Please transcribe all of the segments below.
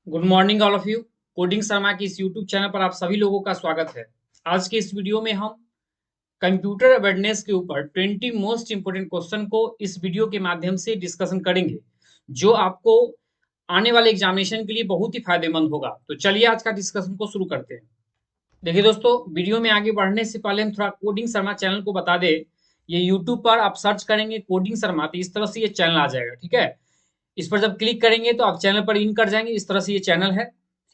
Good morning all of you. Coding Sharma की इस YouTube channel पर आप सभी लोगों का स्वागत है। आज के इस वीडियो में हम कंप्यूटर अवेयरनेस के ऊपर 20 मोस्ट इंपोर्टेंट क्वेश्चन को इस वीडियो के माध्यम से डिस्कशन करेंगे, जो आपको आने वाले एग्जामिनेशन के लिए बहुत ही फायदेमंद होगा। तो चलिए आज का डिस्कशन को शुरू करते हैं। देखिए दोस्तों, वीडियो में आगे बढ़ने से पहले हम थोड़ा कोडिंग शर्मा चैनल को बता दें। ये यूट्यूब पर आप सर्च करेंगे कोडिंग शर्मा तो इस तरह से ये चैनल आ जाएगा, ठीक है। इस पर जब क्लिक करेंगे तो आप चैनल पर इन कर जाएंगे, इस तरह से ये चैनल है,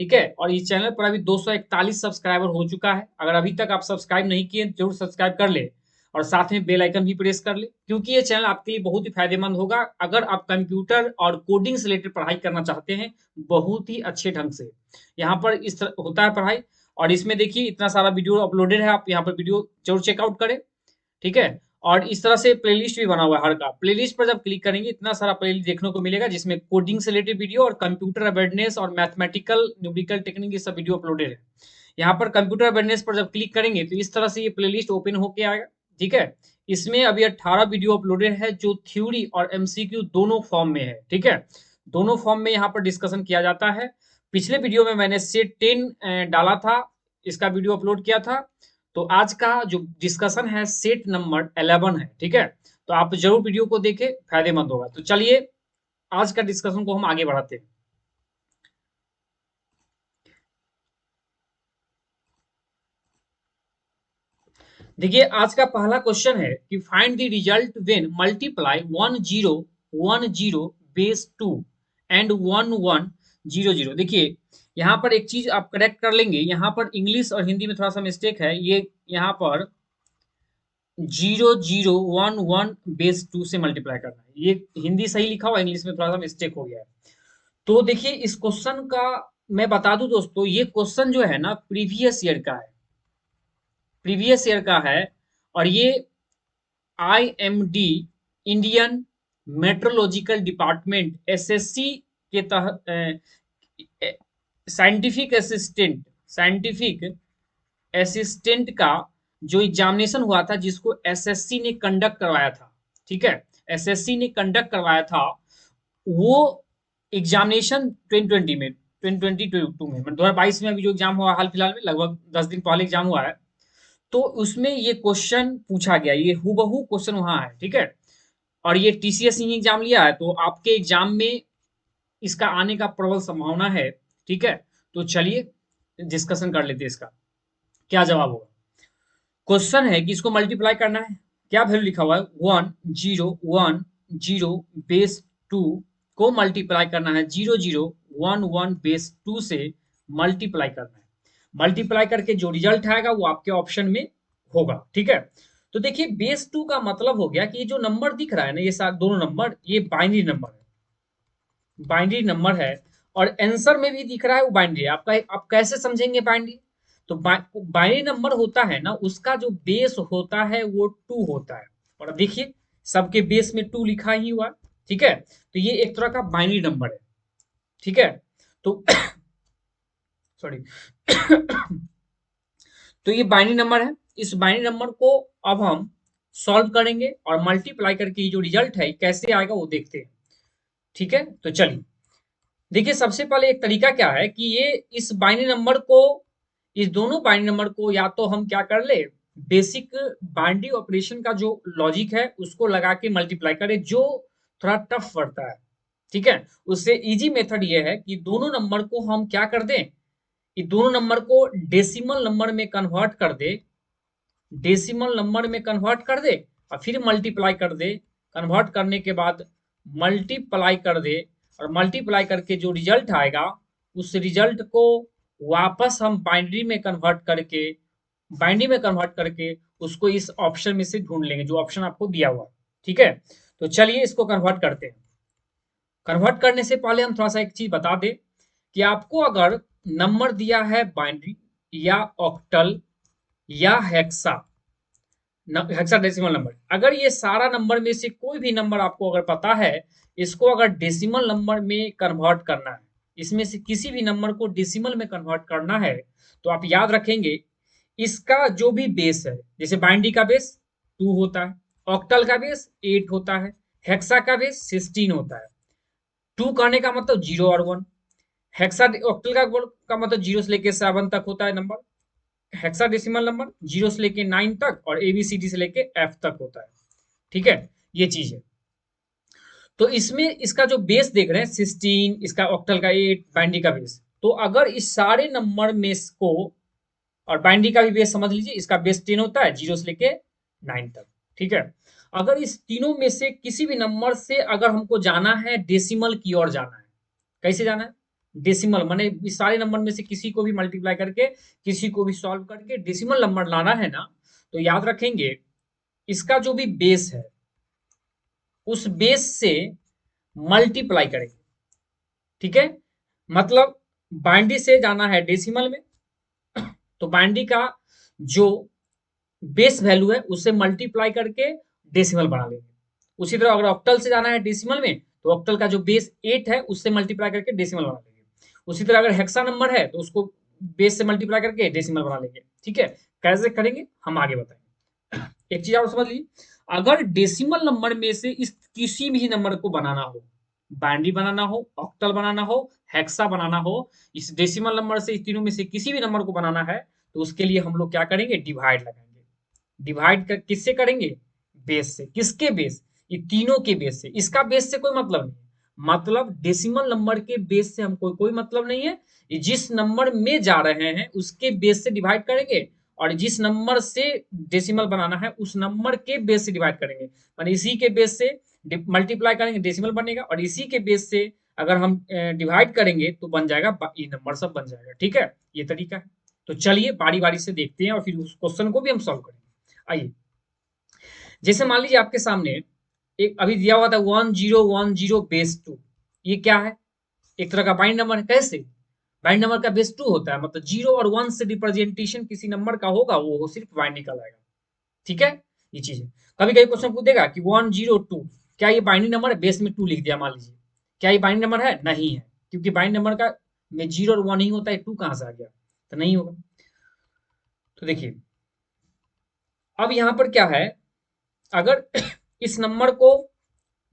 ठीक है। और इस चैनल पर अभी 241 सब्सक्राइबर हो चुका है। अगर अभी तक आप सब्सक्राइब नहीं किए जरूर सब्सक्राइब कर ले और साथ में बेल आइकन भी प्रेस कर ले, क्योंकि ये चैनल आपके लिए बहुत ही फायदेमंद होगा अगर आप कंप्यूटर और कोडिंग से रिलेटेड पढ़ाई करना चाहते हैं बहुत ही अच्छे ढंग से। यहाँ पर इस तरह होता है पढ़ाई, और इसमें देखिए इतना सारा वीडियो अपलोडेड है, आप यहाँ पर वीडियो जरूर चेकआउट करें, ठीक है। और इस तरह से प्लेलिस्ट भी बना हुआ है हर का। प्लेलिस्ट पर जब क्लिक करेंगे इतना सारा प्लेलिस्ट देखने को मिलेगा, जिसमें कोडिंग से रिलेटेड वीडियो और कंप्यूटर अवेयरनेस और मैथमेटिकल न्यूमेरिकल टेक्निक ये सब वीडियो अपलोडेड है। यहाँ पर कंप्यूटर अवेयरनेस पर जब क्लिक करेंगे तो इस तरह से ये प्लेलिस्ट ओपन होके आएगा, ठीक है। इसमें अभी 18 वीडियो अपलोडेड है जो थ्योरी और एमसीक्यू दोनों फॉर्म में है, ठीक है। दोनों फॉर्म में यहाँ पर डिस्कशन किया जाता है। पिछले वीडियो में मैंने सेट 10 डाला था, इसका वीडियो अपलोड किया था। तो आज का जो डिस्कशन है सेट नंबर 11 है, ठीक है। तो आप जरूर वीडियो को देखें, फायदेमंद होगा। तो चलिए आज का डिस्कशन को हम आगे बढ़ाते हैं। देखिए आज का पहला क्वेश्चन है कि find the result when multiply 1010 base 2 and 1100। देखिए यहाँ पर एक चीज आप करेक्ट कर लेंगे, यहाँ पर इंग्लिश और हिंदी में थोड़ा सा मिस्टेक है। ये यहाँ पर 0011 बेस 2 से मल्टीप्लाई करना है, ये हिंदी सही लिखा हुआ, इंग्लिश में थोड़ा सा मिस्टेक हो गया है। तो देखिए इस क्वेश्चन का मैं बता दूं दोस्तों, ये क्वेश्चन जो है ना प्रीवियस ईयर का है, प्रीवियस ईयर का है। और ये IMD Indian meteorological department SSC के तहत साइंटिफिक असिस्टेंट का जो एग्जामिनेशन हुआ था, जिसको एसएससी ने कंडक्ट करवाया था, ठीक है। एसएससी ने कंडक्ट करवाया था वो एग्जामिनेशन 2020 में, 2022 में, 2022 में अभी जो एग्जाम हुआ हाल फिलहाल में, लगभग 10 दिन पहले एग्जाम हुआ है। तो उसमें ये क्वेश्चन पूछा गया, ये हूबहू क्वेश्चन वहां है, ठीक है। और ये टीसीएस ही एग्जाम लिया है, तो आपके एग्जाम में इसका आने का प्रबल संभावना है, ठीक है। तो चलिए डिस्कशन कर लेते हैं इसका क्या जवाब होगा। क्वेश्चन है कि इसको मल्टीप्लाई करना है। क्या वैल्यू लिखा हुआ है, 1010 बेस 2 को मल्टीप्लाई करना है 0011 बेस 2 से मल्टीप्लाई करना है। मल्टीप्लाई करके जो रिजल्ट आएगा वो आपके ऑप्शन में होगा, ठीक है। तो देखिए बेस 2 का मतलब हो गया कि ये जो नंबर दिख रहा है ना, ये सारे दोनों नंबर ये बाइनरी नंबर है, बाइनरी नंबर है। और आंसर में भी दिख रहा है वो बाइनरी है। आपका आप कैसे समझेंगे बाइनरी? तो बाइनरी नंबर होता है ना, उसका जो बेस होता है वो 2 होता है। और अब देखिए सबके बेस में 2 लिखा ही हुआ, ठीक है। तो ये एक तरह का बाइनरी नंबर है, ठीक है। तो सॉरी तो ये बाइनरी नंबर है। इस बाइनरी नंबर को अब हम सॉल्व करेंगे और मल्टीप्लाई करके जो रिजल्ट है कैसे आएगा वो देखते हैं, ठीक है। तो चलिए देखिए सबसे पहले एक तरीका क्या है कि ये इस बाइनरी नंबर को, इस दोनों बाइनरी नंबर को या तो हम क्या कर ले, बेसिक बाइनरी ऑपरेशन का जो लॉजिक है उसको लगा के मल्टीप्लाई करें, जो थोड़ा टफ पड़ता है, ठीक है। उससे इजी मेथड ये है कि दोनों नंबर को हम क्या कर दें, कि दोनों नंबर को डेसिमल नंबर में कन्वर्ट कर दे, डेसिमल नंबर में कन्वर्ट कर दे और फिर मल्टीप्लाई कर दे। कन्वर्ट करने के बाद मल्टीप्लाई कर दे, और मल्टीप्लाई करके जो रिजल्ट आएगा उस रिजल्ट को वापस हम बाइनरी में कन्वर्ट करके उसको इस ऑप्शन में से ढूंढ लेंगे जो ऑप्शन आपको दिया हुआ, ठीक है। तो चलिए इसको कन्वर्ट करते हैं। कन्वर्ट करने से पहले हम थोड़ा सा एक चीज बता दें कि आपको अगर नंबर दिया है बाइनरी या ऑक्टल या हेक्सा, हेक्साडेसिमल नंबर, अगर ये सारा नंबर में से कोई भी नंबर आपको अगर पता है, इसको अगर डेसिमल नंबर में कन्वर्ट करना है, इसमें से किसी भी नंबर को डेसिमल में कन्वर्ट करना है, तो आप याद रखेंगे इसका जो भी बेस है, जैसे बाइनरी का बेस 2 होता है, ऑक्टल का बेस 8 होता है, हेक्सा का बेस 16 होता है। 2 कहने का मतलब 0 और 1, हेक्सा ऑक्टल का मतलब 0 से लेके 7 तक होता है नंबर। हेक्साडेसिमल नंबर 0 से लेके 9 तक और एबीसीडी से लेके एफ तक होता है। ठीक है, ये चीज है। तो इसमें इसका जो बेस देख रहे हैं 16, इसका ऑक्टल का 8, बाइनरी का बेस, तो अगर इस सारे नंबर में को, और बाइनरी का भी बेस समझ लीजिए, इसका बेस 10 होता है 0 से लेके 9 तक। ठीक है, अगर इस तीनों में से किसी भी नंबर से अगर हमको जाना है डेसिमल की ओर जाना है, कैसे जाना है? डेसिमल माने इस सारे नंबर में से किसी को भी मल्टीप्लाई करके, किसी को भी सॉल्व करके डेसिमल नंबर लाना है ना, तो याद रखेंगे इसका जो भी बेस है उस बेस से मल्टीप्लाई करेंगे। ठीक है, मतलब बाइनरी से जाना है डेसिमल में, तो बाइनरी का जो बेस वैल्यू है उससे मल्टीप्लाई करके डेसिमल बना लेंगे। उसी तरह अगर ऑक्टल से जाना है डेसिमल में, तो ऑक्टल का जो बेस 8 है उससे मल्टीप्लाई करके डेसिमल बना लेंगे। उसी तरह अगर हेक्सा नंबर है तो उसको बेस से मल्टीप्लाई करके डेसिमल बना लेंगे। ठीक है, कैसे करेंगे हम आगे बताएंगे। एक चीज और समझ लीजिए, अगर डेसिमल नंबर में से इस किसी भी नंबर को बनाना हो, बाइनरी बनाना हो, ऑक्टल बनाना हो, हेक्सा बनाना हो, इस डेसिमल नंबर से इस तीनों में से किसी भी नंबर को बनाना है, तो उसके लिए हम लोग क्या करेंगे? डिवाइड लगाएंगे। डिवाइड कर किससे करेंगे? बेस से। किसके बेस? ये तीनों के बेस से। इसका बेस से कोई मतलब नहीं, मतलब डेसिमल नंबर के बेस से हमको कोई मतलब नहीं है। ये जिस नंबर में जा रहे हैं उसके बेस से डिवाइड करेंगे, और जिस नंबर से डेसिमल बनाना है उस नंबर के बेस से डिवाइड करेंगे, माने इसी के बेस से मल्टीप्लाई करेंगे, डेसिमल बनेगा, और इसी के बेस से अगर हम डिवाइड करेंगे तो बन जाएगा, ये नंबर सब बन जाएगा। ठीक है, ये तरीका है। तो चलिए बारी बारी से देखते हैं और फिर उस क्वेश्चन को भी हम सॉल्व करेंगे। आइए, जैसे मान लीजिए आपके सामने एक अभी दिया हुआ था 1010 बेस 2, ये क्या है? एक तरह का बाइंड नंबर है। कैसे? बाइंड नंबर का बेस 2 होता है, मतलब 0 और 1 से रिप्रेजेंटेशन किसी नंबर का होगा वो सिर्फ बाइंड निकल आएगा। ठीक है, ये चीज है। कभी कभी क्वेश्चन पूछेगा कि 102, क्या ये बाइंडिंग नंबर है? बेस में 2 लिख दिया मान लीजिए, क्या ये बाइंडिंग नंबर है? नहीं है, क्योंकि बाइंड नंबर का में 0 और 1 ही होता है, 2 कहां से आ गया? तो नहीं होगा। तो देखिए, अब यहां पर क्या है, अगर इस नंबर को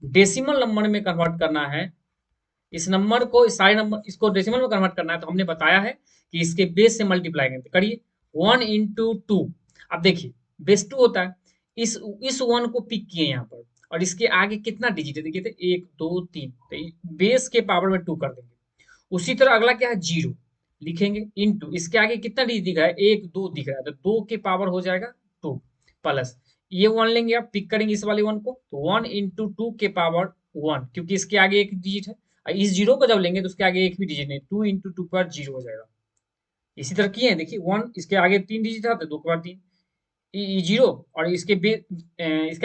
डेसिमल नंबर में कन्वर्ट करना है, इस नंबर को, इस सारे नंबर इसको डेसिमल में कन्वर्ट करना है, तो हमने बताया है कि इसके बेस से मल्टीप्लाई करें। करिए 1 into 2। अब देखिए बेस 2 होता है, इस 1 को पिक किए यहाँ पर, और इसके आगे कितना डिजिट है? देखिए, तो 1 2 3, तो बेस के पावर में 2 कर देंगे। उसी तरह अगला क्या है? 0 लिखेंगे, इंटू इसके आगे कितना डिजिट दिख रहा है? 1 2 दिख रहा है, तो 2 के पावर हो जाएगा 2, प्लस ये 1 लेंगे, आप पिक करेंगे इस वाले 1 को, तो 1 into 2 के पावर 1, क्योंकि इसके आगे एक डिजिट है। इस 0 को जब लेंगे तो उसके आगे एक भी डिजिट नहीं, 2 into 2 पर 0 हो जाएगा। इसी तरह किए हैं, देखिए 1 इसके आगे 3 डिजिट था तो 2 के बाद 3, 0, और इसके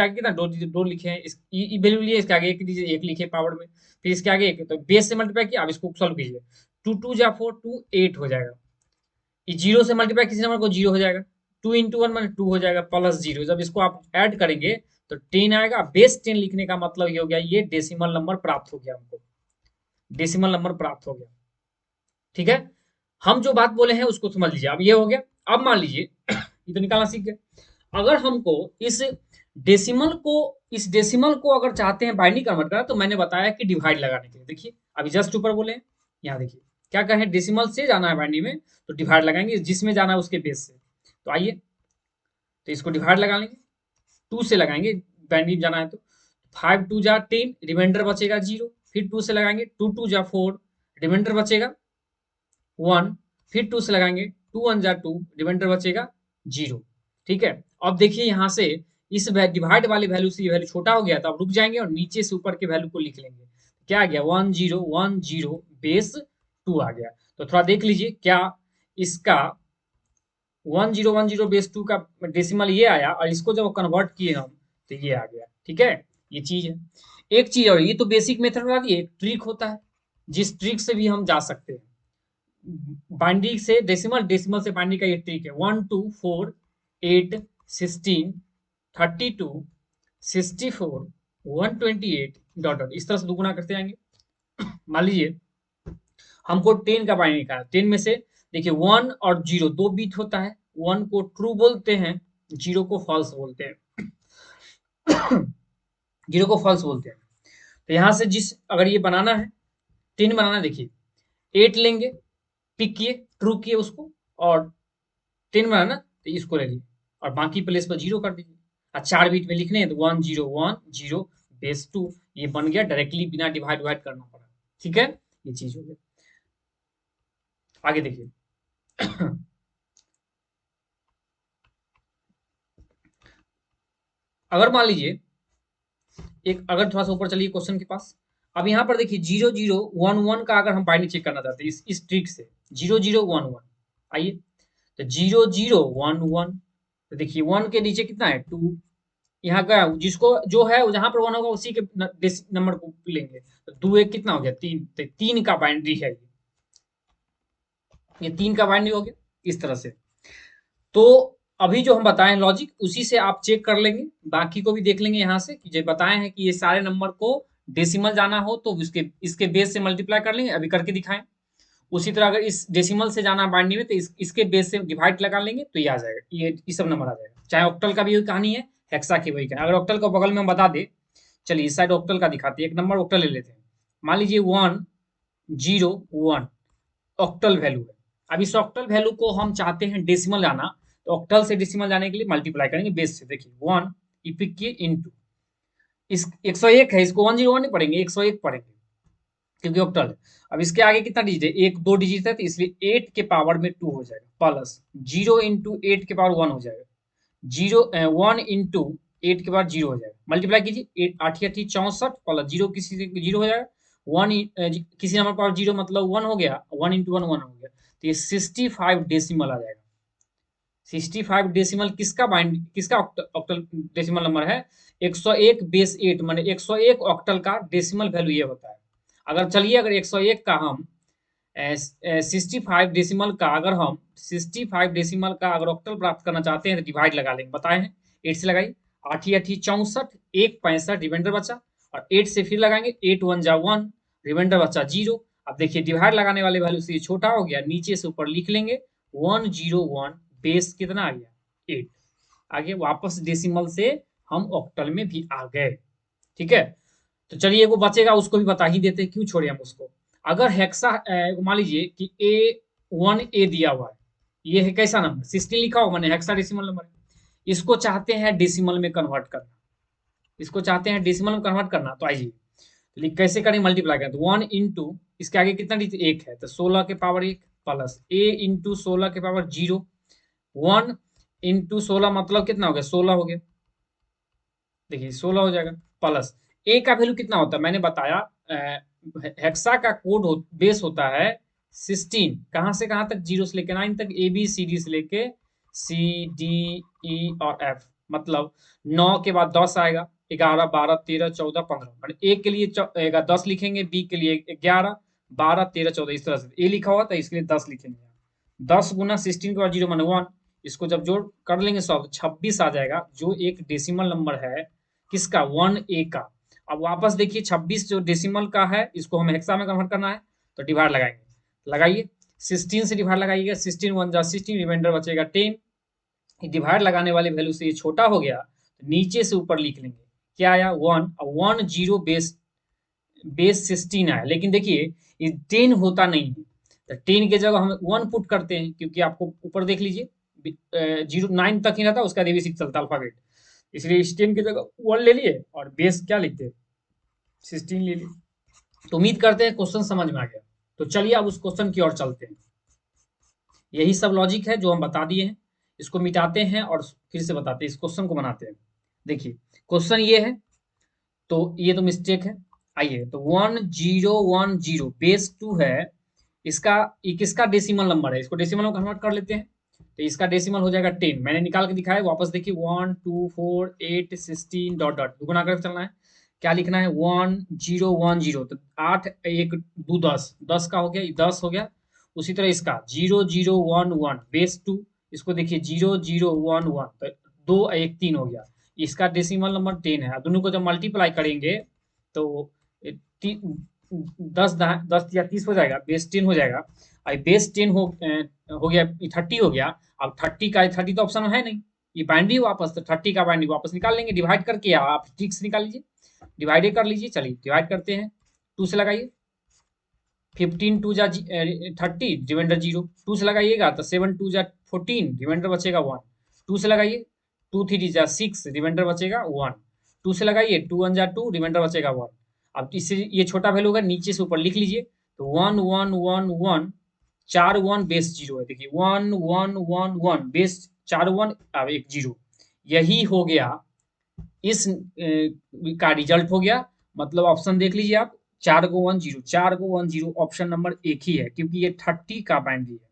आगे कितना? 2 डिजिट 2 लिखे हैं, वैल्यू लिए, इसके आगे एक डिजिट 1 लिखे पावर में, फिर इसके आगे एक, तो बेस से मल्टीप्लाई किया। अब इसको सॉल्व कीजिए, 2 2 जा 4, 2 8 हो जाएगा। इस 0 से मल्टीप्लाई किसी नंबर को 0 हो जाएगा, 2 into 1 माने 2 हो जाएगा, प्लस 0, जब इसको आप ऐड करेंगे तो 10 आएगा। बेस 10 लिखने का मतलब ये हो गया, ये डेसिमल नंबर प्राप्त हो गया हमको, डेसिमल नंबर प्राप्त हो गया। ठीक है, हम जो बात बोले हैं उसको समझ लीजिए। अब ये हो गया। अब मान लीजिए ये तो निकालना सीख गए, अगर हमको इस डेसिमल को अगर चाहते हैं बाइनरी कन्वर्ट करना, तो मैंने बताया कि डिवाइड लगाने के लिए। देखिए अभी जस्ट ऊपर बोले हैं, यहाँ देखिए क्या कहें, डेसिमल से जाना है बाइनरी में तो डिवाइड लगाएंगे, जिसमें जाना है उसके बेस से। तो आइए, तो इसको डिवाइड लगा लेंगे, 2 से लगाएंगे, बाइनरी में जाना है तो 5 2 जा 10, रिमाइंडर बचेगा 0, फिर 2 से लगाएंगे, 2 2 जा 4, रिमाइंडर बचेगा 1, फिर 2 से लगाएंगे, 2 1 जा 2, रिमाइंडर बचेगा 0। ठीक है, अब देखिए यहाँ से इस डिवाइड वाले वैल्यू से ये वैल्यू छोटा हो गया, तो अब रुक जाएंगे और नीचे से ऊपर के वैल्यू को लिख लेंगे। क्या आ गया? 1010 बेस 2 आ गया। तो थोड़ा देख लीजिए, क्या इसका 1010 बेस 2 का डेसिमल ये आया, और इसको जब कन्वर्ट किए हम तो ये आ गया। ठीक है, ये चीज है। एक चीज और, ये तो बेसिक मेथड बता दिए, एक ट्रिक होता है जिस ट्रिक से भी हम जा सकते हैं बाइनरी से डेसिमल, डेसिमल से बाइनरी का ये ट्रिक है। 1 2 4 8 16 32 64 128 डॉट डॉट, इस तरह से दुगुना करते जाएंगे। मान लीजिए हमको 10 का बाइनरी का 10 में से, देखिए 1 और 0 दो बीट होता है, 1 को ट्रू बोलते हैं, 0 को फॉल्स बोलते हैं। 0 को फॉल्स बोलते हैं। तो यहाँ से जिस अगर ये बनाना है 10 बनाना है, देखिए 8 लेंगे, पिक किए, ट्रू किए उसको, और 10 बना ना, तो इसको ले लीजिए और बाकी प्लेस पर 0 कर दीजिए। और 4 बीट में लिखने हैं तो 1 0 1 0 बेस 2, ये बन गया डायरेक्टली, बिना डिवाइड करना पड़ा। ठीक है, ये चीज हो गया। आगे देखिए अगर मान लीजिए एक, अगर थोड़ा सा ऊपर चलिए क्वेश्चन के पास, अब यहाँ पर देखिए 0 0 1 1 का अगर हम बाइनरी चेक करना चाहते हैं इस ट्रिक से, 0 0 1 1, आइए तो 0 0 1 1, तो देखिए 1 के नीचे कितना है 2, यहाँ का जिसको जो है जहां पर 1 होगा उसी के नंबर को लेंगे, तो 2 1 कितना हो गया 3, तो 3 का बाइनरी है ये 3 का बाइनरी हो गया इस तरह से। तो अभी जो हम बताएं लॉजिक, उसी से आप चेक कर लेंगे, बाकी को भी देख लेंगे यहाँ से कि जो बताए हैं कि ये सारे नंबर को डेसिमल जाना हो तो इसके बेस से मल्टीप्लाई कर लेंगे, अभी करके दिखाएं। उसी तरह अगर इस डेसिमल से जाना बाइनरी में तो इसके बेस से डिवाइड लगा लेंगे तो ये आ जाएगा, ये सब नंबर आ जाएगा। चाहे ऑक्टल का भी वही कहानी है, हेक्सा की वही कहानी। अगर ऑक्टल को बगल में हम बता दे, चलिए इस साइड ऑक्टल का दिखाते हैं, एक नंबर ऑक्टल ले लेते हैं, मान लीजिए 1 0 1 ऑक्टल वैल्यू है। अब इस ऑक्टल वैल्यू को हम चाहते हैं डेसिमल जाना, तो ऑक्टल से डेसिमल जाने के लिए मल्टीप्लाई करेंगे बेस से, देखिए 1 इपिक किए इंटू इस 101 है, इसको 101 नहीं पढ़ेंगे, 101 पढ़ेंगे क्योंकि ऑक्टल है। अब इसके आगे कितना डिजिट है, एक दो डिजिट है, तो इसलिए 8 के पावर में 2 हो जाएगा, प्लस 0 इंटू 8 के पावर 1 हो जाएगा, 1 इंटू 8 के बाद 0 हो जाएगा, मल्टीप्लाई कीजिए 8 8 64 प्लस 0 किसी से 0 हो जाएगा, 1 किसी नंबर पावर 0 मतलब 1 हो गया, 1 इंटू 1 1 हो गया, तो ये 65 डेसिमल आ जाएगा। 65 डेसिमल किसका ऑक्टल डेसिमल नंबर है, 101 बेस 8, माने 101 ऑक्टल का डेसिमल वैल्यू ये होता है। अगर चलिए अगर 101 का हम 65 डेसिमल का, अगर हम 65 डेसिमल का अगर ऑक्टल प्राप्त करना चाहते हैं तो डिवाइड लगा लेंगे, बताए हैं 8 से लगाइए, 8 8 64, 1 65 रिमाइंडर बचा, और 8 से फिर लगाएंगे, 8 1 जा 1, रिमाइंडर बचा 0। अब देखिए डिवाइड लगाने वाले वैल्यू से ये छोटा हो गया, नीचे से ऊपर लिख लेंगे 101 बेस कितना आ गया 8, आगे वापस डेसिमल से हम ऑक्टल में भी आ गए। ठीक है, तो चलिए वो बचेगा उसको भी बता ही देते, क्यों छोड़े हम उसको। अगर हेक्सा मान लीजिए कि A1A दिया हुआ है, ये है कैसा नंबर 16 लिखा होगा, मैंने हेक्सा डेसिमल नंबर है, इसको चाहते हैं डेसिमल में कन्वर्ट करना, इसको चाहते हैं डेसिमल में कन्वर्ट करना, तो आइए कैसे करें, मल्टीप्लाई करें, तो 1 इंटू इसके आगे कितना डिजिट 1 है, तो 16 के पावर 1 प्लस A इंटू 16 के पावर 0, 1 इंटू 16 मतलब कितना हो गया 16 हो गया, देखिए 16 हो जाएगा, प्लस ए का वैल्यू कितना होता है, मैंने बताया हेक्सा का कोड बेस होता है 16, कहां से कहां तक, 0 से लेकर 9 तक, ए बी सी डी से लेके सी डी ई और एफ, मतलब 9 के बाद 10 आएगा, 11 12 13 14 15, मतलब ए के लिए 10 लिखेंगे, बी के लिए 11 12 13 14, इस तरह से ए लिखा हुआ था इसके लिए 10 लिखेंगे, 10 गुना 16 के बाद 0 माने 1, इसको जब जोड़ कर लेंगे सॉल्व 26 आ जाएगा, जो एक डेसिमल नंबर है किसका 1A का। अब वापस देखिए 26 जो डेसिमल का है इसको हमें हेक्सा में कन्वर्ट करना है, तो डिवाइड लगाएंगे, लगाइए 16 से डिवाइड लगाइएगा, 16 1 जा 16, रिमाइंडर बचेगा 10, डिवाइड लगाने वाले वैल्यू से ये छोटा हो गया, तो नीचे से ऊपर लिख लेंगे क्या आया 1, 1 0 बेस 16 आया, लेकिन देखिए ये 10 होता नहीं है, तो 10 के जगह हम 1 पुट करते हैं, क्योंकि आपको ऊपर देख लीजिए 0 9 तक ही रहता है, उसका बेसिक चलता अल्फाबेट, इसलिए इस 10 की जगह 1 ले लिए और बेस क्या लिखते हैं 16 ले लिए। तो उम्मीद करते हैं क्वेश्चन समझ में आ गया, तो चलिए अब उस क्वेश्चन की ओर चलते हैं। यही सब लॉजिक है जो हम बता दिए हैं, इसको मिटाते हैं और फिर से बताते हैं, इस क्वेश्चन को बनाते हैं। देखिए क्वेश्चन ये है, तो ये तो मिस्टेक है, आइए तो 1010 बेस 2 है, इसका ये किसका डेसिमल नंबर है, इसको डेसिमल में कन्वर्ट कर लेते हैं, तो इसका डेसिमल हो जाएगा 10, मैंने निकाल के दिखाया, वापस देखिए 1 2 4 8 16 डॉट डॉट दुगुना करके चलना है, क्या लिखना है 1010, तो 8 1 2 10, 10 का हो गया, 10 हो गया। उसी तरह इसका 0011 बेस 2, इसको देखिए 0011, तो 2 1 3 हो गया, इसका डेसिमल नंबर 10 है, दोनों को जब मल्टीप्लाई करेंगे तो 10 या 30 हो जाएगा, बेस 10 हो जाएगा, अब बेस 10 हो गया, 30 हो गया, अब 30 का 30 तो ऑप्शन है नहीं, ये बाइनरी वापस, तो 30 का बाइनरी वापस निकाल लेंगे, डिवाइड करके आप ठीक से निकाल लीजिए, डिवाइड कर लीजिए, चलिए डिवाइड करते हैं, 2 से लगाइए, 15 टू जा 30, रिमाइंडर 0, 2 से लगाइएगा तो 7 टू जा 14, रिमाइंडर बचेगा 1, 2 से लगाइए 2 3 जा 6, रिमाइंडर बचेगा 1, 2 से लगाइए 2 1 जा 2, रिमाइंडर बचेगा 1। अब इससे ये छोटा वैल्यू होगा, नीचे से ऊपर लिख लीजिए, तो 1 1 1 1, 4 1 बेस 0 है, देखिए 1 1 1 1 बेस 4 1 अब एक 0, यही हो गया इस का रिजल्ट हो गया। मतलब ऑप्शन देख लीजिए आप, 4 को 1 0, 4 को 1 0, ऑप्शन नंबर एक ही है, क्योंकि ये 30 का बाइनरी है,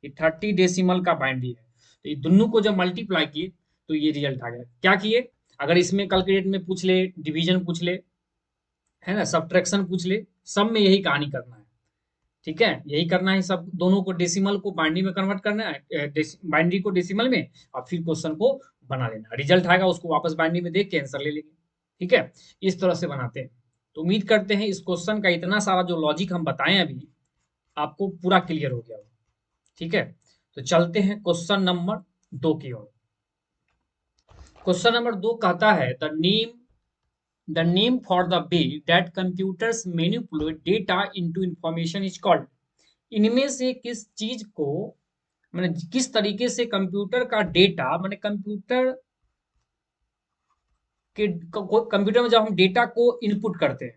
ये 30 डेसिमल का बाइनरी है। तो ये दोनों को जब मल्टीप्लाई किए तो ये रिजल्ट आ गया। क्या किए, अगर इसमें कैलकुलेट में पूछ ले, डिवीजन पूछ ले, है ना, सब्ट्रैक्शन पूछ ले, सब में यही कहानी करना है। ठीक है, यही करना है, सब दोनों को डेसिमल को बाइनरी में कन्वर्ट करना है, बाइनरी को डेसिमल में, और फिर क्वेश्चन को बना लेना, रिजल्ट आएगा उसको वापस बाइनरी में देख के आंसर ले लेंगे। ठीक है, इस तरह से बनाते हैं। तो उम्मीद करते हैं इस क्वेश्चन का इतना सारा जो लॉजिक हम बताएं अभी आपको पूरा क्लियर हो गया हो। ठीक है, तो चलते हैं क्वेश्चन नंबर 2 की ओर। क्वेश्चन नंबर 2 कहता है the name for the way that computers manipulate data into information is called। इनमें से किस चीज को, मैंने किस तरीके से कंप्यूटर का डेटा, मैंने कंप्यूटर में जब हम डेटा को इनपुट करते हैं,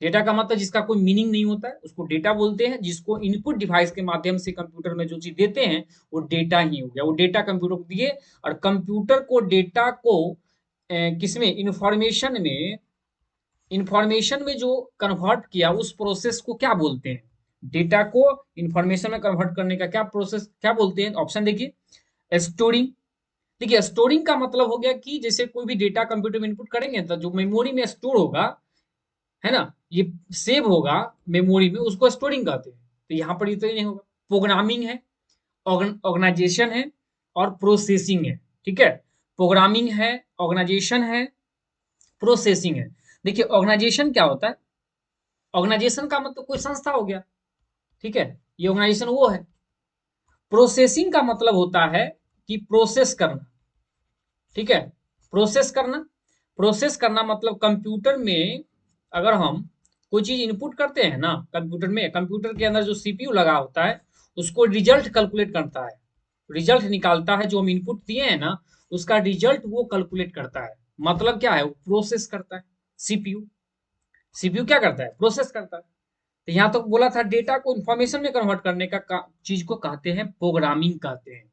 डेटा का मतलब जिसका कोई मीनिंग नहीं होता है उसको डेटा बोलते हैं, जिसको इनपुट डिवाइस के माध्यम से कंप्यूटर में जो चीज देते हैं वो डेटा ही हो गया। वो डेटा कंप्यूटर को दिए, और कंप्यूटर को डेटा को किसमें, इंफॉर्मेशन में जो कन्वर्ट किया उस प्रोसेस को क्या बोलते हैं, डेटा को इंफॉर्मेशन में कन्वर्ट करने का क्या प्रोसेस, क्या बोलते हैं। ऑप्शन देखिए, स्टोरिंग। देखिए स्टोरिंग का मतलब हो गया कि जैसे कोई भी डेटा कंप्यूटर में इनपुट करेंगे तो जो मेमोरी में स्टोर होगा, है ना, ये सेव होगा मेमोरी में, उसको स्टोरिंग कहते हैं। तो यहाँ पर ये तो नहीं होगा। प्रोग्रामिंग है, ऑर्गेनाइजेशन है, और प्रोसेसिंग है। ठीक है, प्रोग्रामिंग है, ऑर्गेनाइजेशन है, प्रोसेसिंग है। देखिए ऑर्गेनाइजेशन क्या होता है, ऑर्गेनाइजेशन का मतलब कोई संस्था हो गया। ठीक है, ये ऑर्गेनाइजेशन वो है। प्रोसेसिंग का मतलब होता है कि प्रोसेस करना। ठीक है, प्रोसेस करना, प्रोसेस करना मतलब कंप्यूटर में अगर हम कोई चीज इनपुट करते हैं ना, कंप्यूटर में, कंप्यूटर के अंदर जो सीपीयू लगा होता है उसको रिजल्ट कैलकुलेट करता है, रिजल्ट निकालता है। जो हम इनपुट दिए हैं ना उसका रिजल्ट वो कैलकुलेट करता है। मतलब क्या है, वो प्रोसेस करता है। सीपीयू, सीपीयू क्या करता है, प्रोसेस करता है। तो यहाँ तो बोला था डेटा को इंफॉर्मेशन में कन्वर्ट करने का चीज को कहते हैं प्रोग्रामिंग कहते हैं।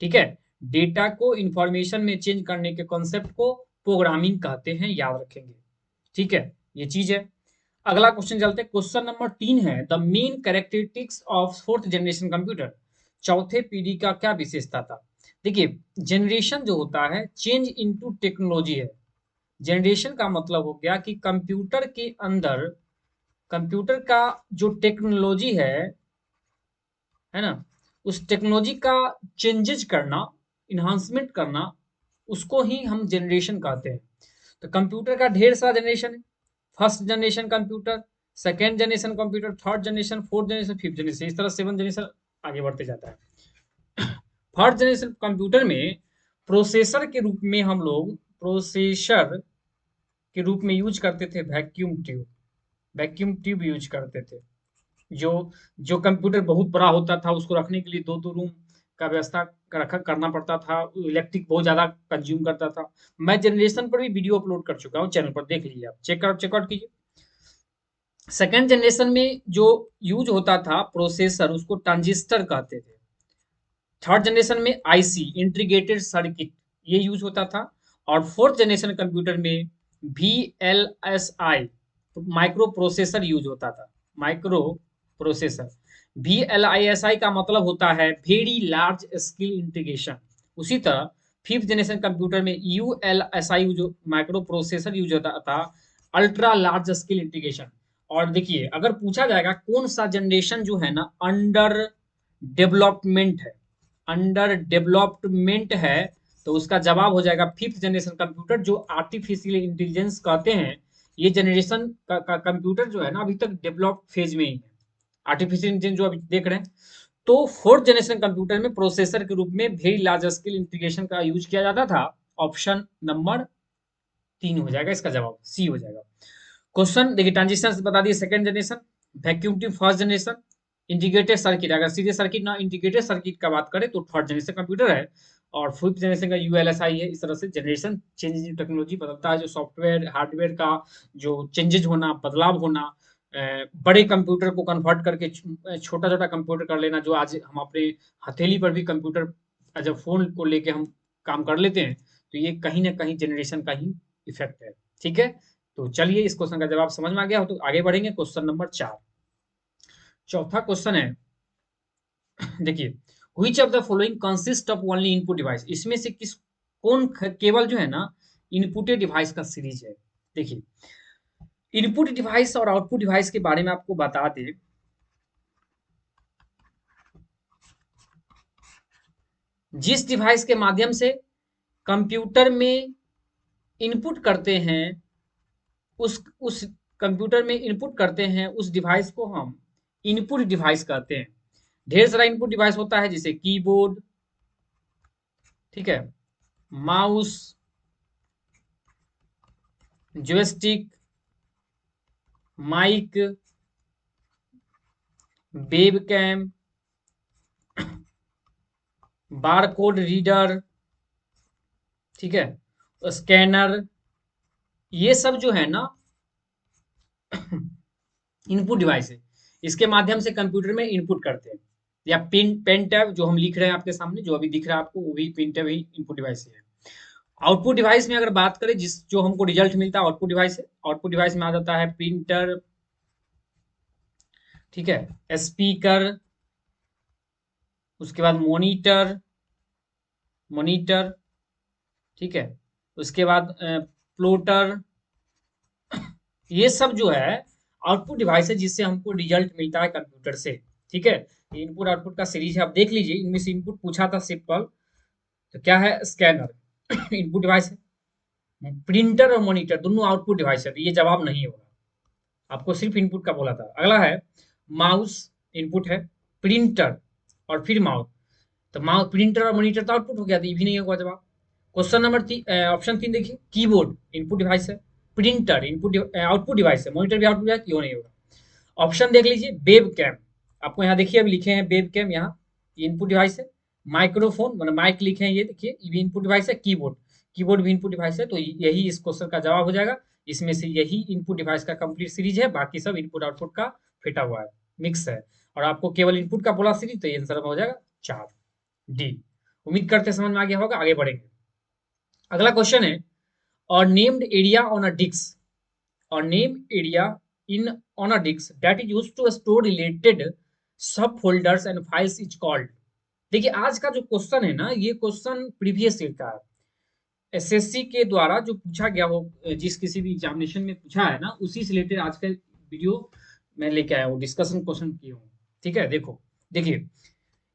ठीक है, डेटा को इंफॉर्मेशन में चेंज करने के कॉन्सेप्ट को प्रोग्रामिंग कहते हैं, याद रखेंगे। ठीक है, ये चीज है। अगला क्वेश्चन चलते हैं, क्वेश्चन नंबर 3 है the main characteristics of fourth generation computer. चौथे पीढ़ी का क्या विशेषता था। देखिए जनरेशन जो होता है चेंज इनटू टेक्नोलॉजी है। जनरेशन का मतलब हो गया कि कंप्यूटर के अंदर, कंप्यूटर का जो टेक्नोलॉजी है ना, उस टेक्नोलॉजी का चेंजेज करना, इन्हांसमेंट करना, उसको ही हम जनरेशन कहते हैं। तो कंप्यूटर का ढेर सारा जनरेशन है। First generation computer, second generation computer, third generation, fourth generation, fifth generation, इस तरह 7 जनरेशन आगे बढ़ते जाता है। थर्ड जनरेशन कंप्यूटर में प्रोसेसर के रूप में हम लोग, प्रोसेसर के रूप में यूज करते थे vacuum tube, vacuum tube use करते थे। जो जो कंप्यूटर बहुत बड़ा होता था उसको रखने के लिए दो दो रूम का व्यवस्था रखा करना पड़ता था, इलेक्ट्रिक बहुत ज्यादा कंज्यूम करता था। मैं जनरेशन पर भी वीडियो अपलोड कर चुका हूँ, चैनल पर देख लीजिए, आप चेकआउट कीजिए। सेकेंड जनरेशन में जो यूज होता था प्रोसेसर, उसको ट्रांजिस्टर कहते थे। थर्ड जनरेशन में आईसी, इंटीग्रेटेड सर्किट, ये यूज होता था। और फोर्थ जनरेशन कंप्यूटर में VLSI, माइक्रो प्रोसेसर यूज होता था। माइक्रो प्रोसेसर, VLSI का मतलब होता है वेरी लार्ज स्केल इंटीग्रेशन। उसी तरह फिफ्थ जनरेशन कंप्यूटर में ULSI जो माइक्रो प्रोसेसर यूज होता था, अल्ट्रा लार्ज स्केल इंटीग्रेशन। और देखिए अगर पूछा जाएगा कौन सा जनरेशन जो है ना अंडर डेवलपमेंट है, अंडर डेवलपमेंट है, तो उसका जवाब हो जाएगा फिफ्थ जनरेशन कंप्यूटर, जो आर्टिफिशियल इंटेलिजेंस कहते हैं। ये जनरेशन का कंप्यूटर जो है ना अभी तक डेवलप फेज में ही है, आर्टिफिशियल इंटेलिजेंस जो अभी देख रहे हैं। तो फोर्थ जनरेशन कंप्यूटर में प्रोसेसर के रूप में वेरी लार्ज स्केल इंटीग्रेशन का यूज किया जाता था। ऑप्शन नंबर 3 हो जाएगा इसका जवाब, सी हो जाएगा। क्वेश्चन देखिए, ट्रांजिशन बता दिए second generation, vacuum tube first generation, integrated circuit, अगर सीधे सर्किट ना इंटीग्रेटेड सर्किट का बात करें तो थर्ड जनरेशन कंप्यूटर है, और फिफ्थ जनरेशन का यूएलएसआई है। इस तरह से जनरेशन चेंज टेक्नोलॉजी बदलता है, जो सॉफ्टवेयर हार्डवेयर का जो चेंजेज होना, बदलाव होना, बड़े कंप्यूटर को कन्वर्ट करके छोटा छोटा कंप्यूटर कर लेना, जो आज हम अपने हथेली पर भी कंप्यूटर एज अ फोन को लेके हम काम कर लेते हैं, तो ये कहीं ना कहीं जनरेशन का ही इफेक्ट है। ठीक है, तो चलिए इस क्वेश्चन का जवाब समझ में आ गया हो तो आगे बढ़ेंगे। क्वेश्चन नंबर 4, चौथा क्वेश्चन है, देखिए, which of the following consist of only input device, इसमें से कौन केवल जो है ना इनपुट डिवाइस का सीरीज है। देखिए, इनपुट डिवाइस और आउटपुट डिवाइस के बारे में आपको बता दें, जिस डिवाइस के माध्यम से कंप्यूटर में इनपुट करते हैं, उस कंप्यूटर में इनपुट करते हैं उस डिवाइस को हम इनपुट डिवाइस कहते हैं। ढेर सारा इनपुट डिवाइस होता है, जैसे कीबोर्ड, ठीक है, mouse, joystick, mic, webcam, barcode reader, ठीक है, स्कैनर, ये सब जो है ना इनपुट डिवाइस है। इसके माध्यम से कंप्यूटर में इनपुट करते हैं, या पेन टैब जो हम लिख रहे हैं आपके सामने, जो अभी दिख रहा है आपको, वो भी पेन टैब ही इनपुट डिवाइस है। आउटपुट डिवाइस में अगर बात करें, जो हमको रिजल्ट मिलता है आउटपुट डिवाइस है। आउटपुट डिवाइस में आ जाता है प्रिंटर, ठीक है, स्पीकर, उसके बाद मॉनिटर, ठीक है, उसके बाद प्लोटर, ये सब जो है आउटपुट डिवाइस है, जिससे हमको रिजल्ट मिलता है कंप्यूटर से। ठीक है, इनपुट आउटपुट का सीरीज है, आप देख लीजिए। इनमें से इनपुट पूछा था सिंपल, तो क्या है, स्कैनर इनपुट डिवाइस है। प्रिंटर और मॉनिटर दोनों आउटपुट डिवाइस है, तो ये जवाब नहीं होगा, आपको सिर्फ इनपुट का बोला था। अगला है माउस, इनपुट है, प्रिंटर और फिर माउस, तो माउस, प्रिंटर और मॉनिटर तो आउटपुट हो गया, तो ये भी नहीं होगा जवाब। क्वेश्चन नंबर ऑप्शन 3 देखिए, कीबोर्ड इनपुट डिवाइस है, प्रिंटर इनपुट आउटपुट डिवाइस है, मॉनिटर भी आउटपुट डिवाइस, क्यों नहीं होगा। ऑप्शन देख लीजिए, वेब कैम, आपको यहाँ देखिए अभी लिखे हैं वेब कैम, यहाँ ये इनपुट डिवाइस है। माइक्रोफोन मतलब माइक लिखे हैं, ये देखिए ये भी इनपुट डिवाइस है। कीबोर्ड भी इनपुट डिवाइस है, तो यही इस क्वेश्चन का जवाब हो जाएगा। इसमें से यही इनपुट डिवाइस का कंप्लीट सीरीज है, बाकी सब इनपुट आउटपुट का फिटा हुआ है, मिक्स है। और आपको केवल इनपुट का बोला सीरीज, तो ये आंसर हो जाएगा 4 डी। उम्मीद करते समझ में आ गया होगा, आगे बढ़ेंगे। अगला क्वेश्चन है, और named area on a disk, और name area in on a disk that is used to store related subfolders and files is called. देखिए, आज का जो क्वेश्चन है ना, ये क्वेश्चन प्रीवियस ईयर का है, एसएससी के द्वारा जो पूछा गया हो, जिस किसी भी एग्जामिनेशन में पूछा है ना, उसी से रिलेटेड आज का वीडियो मैं लेके आया हूँ, डिस्कशन क्वेश्चन किए हूँ। ठीक है, देखिए,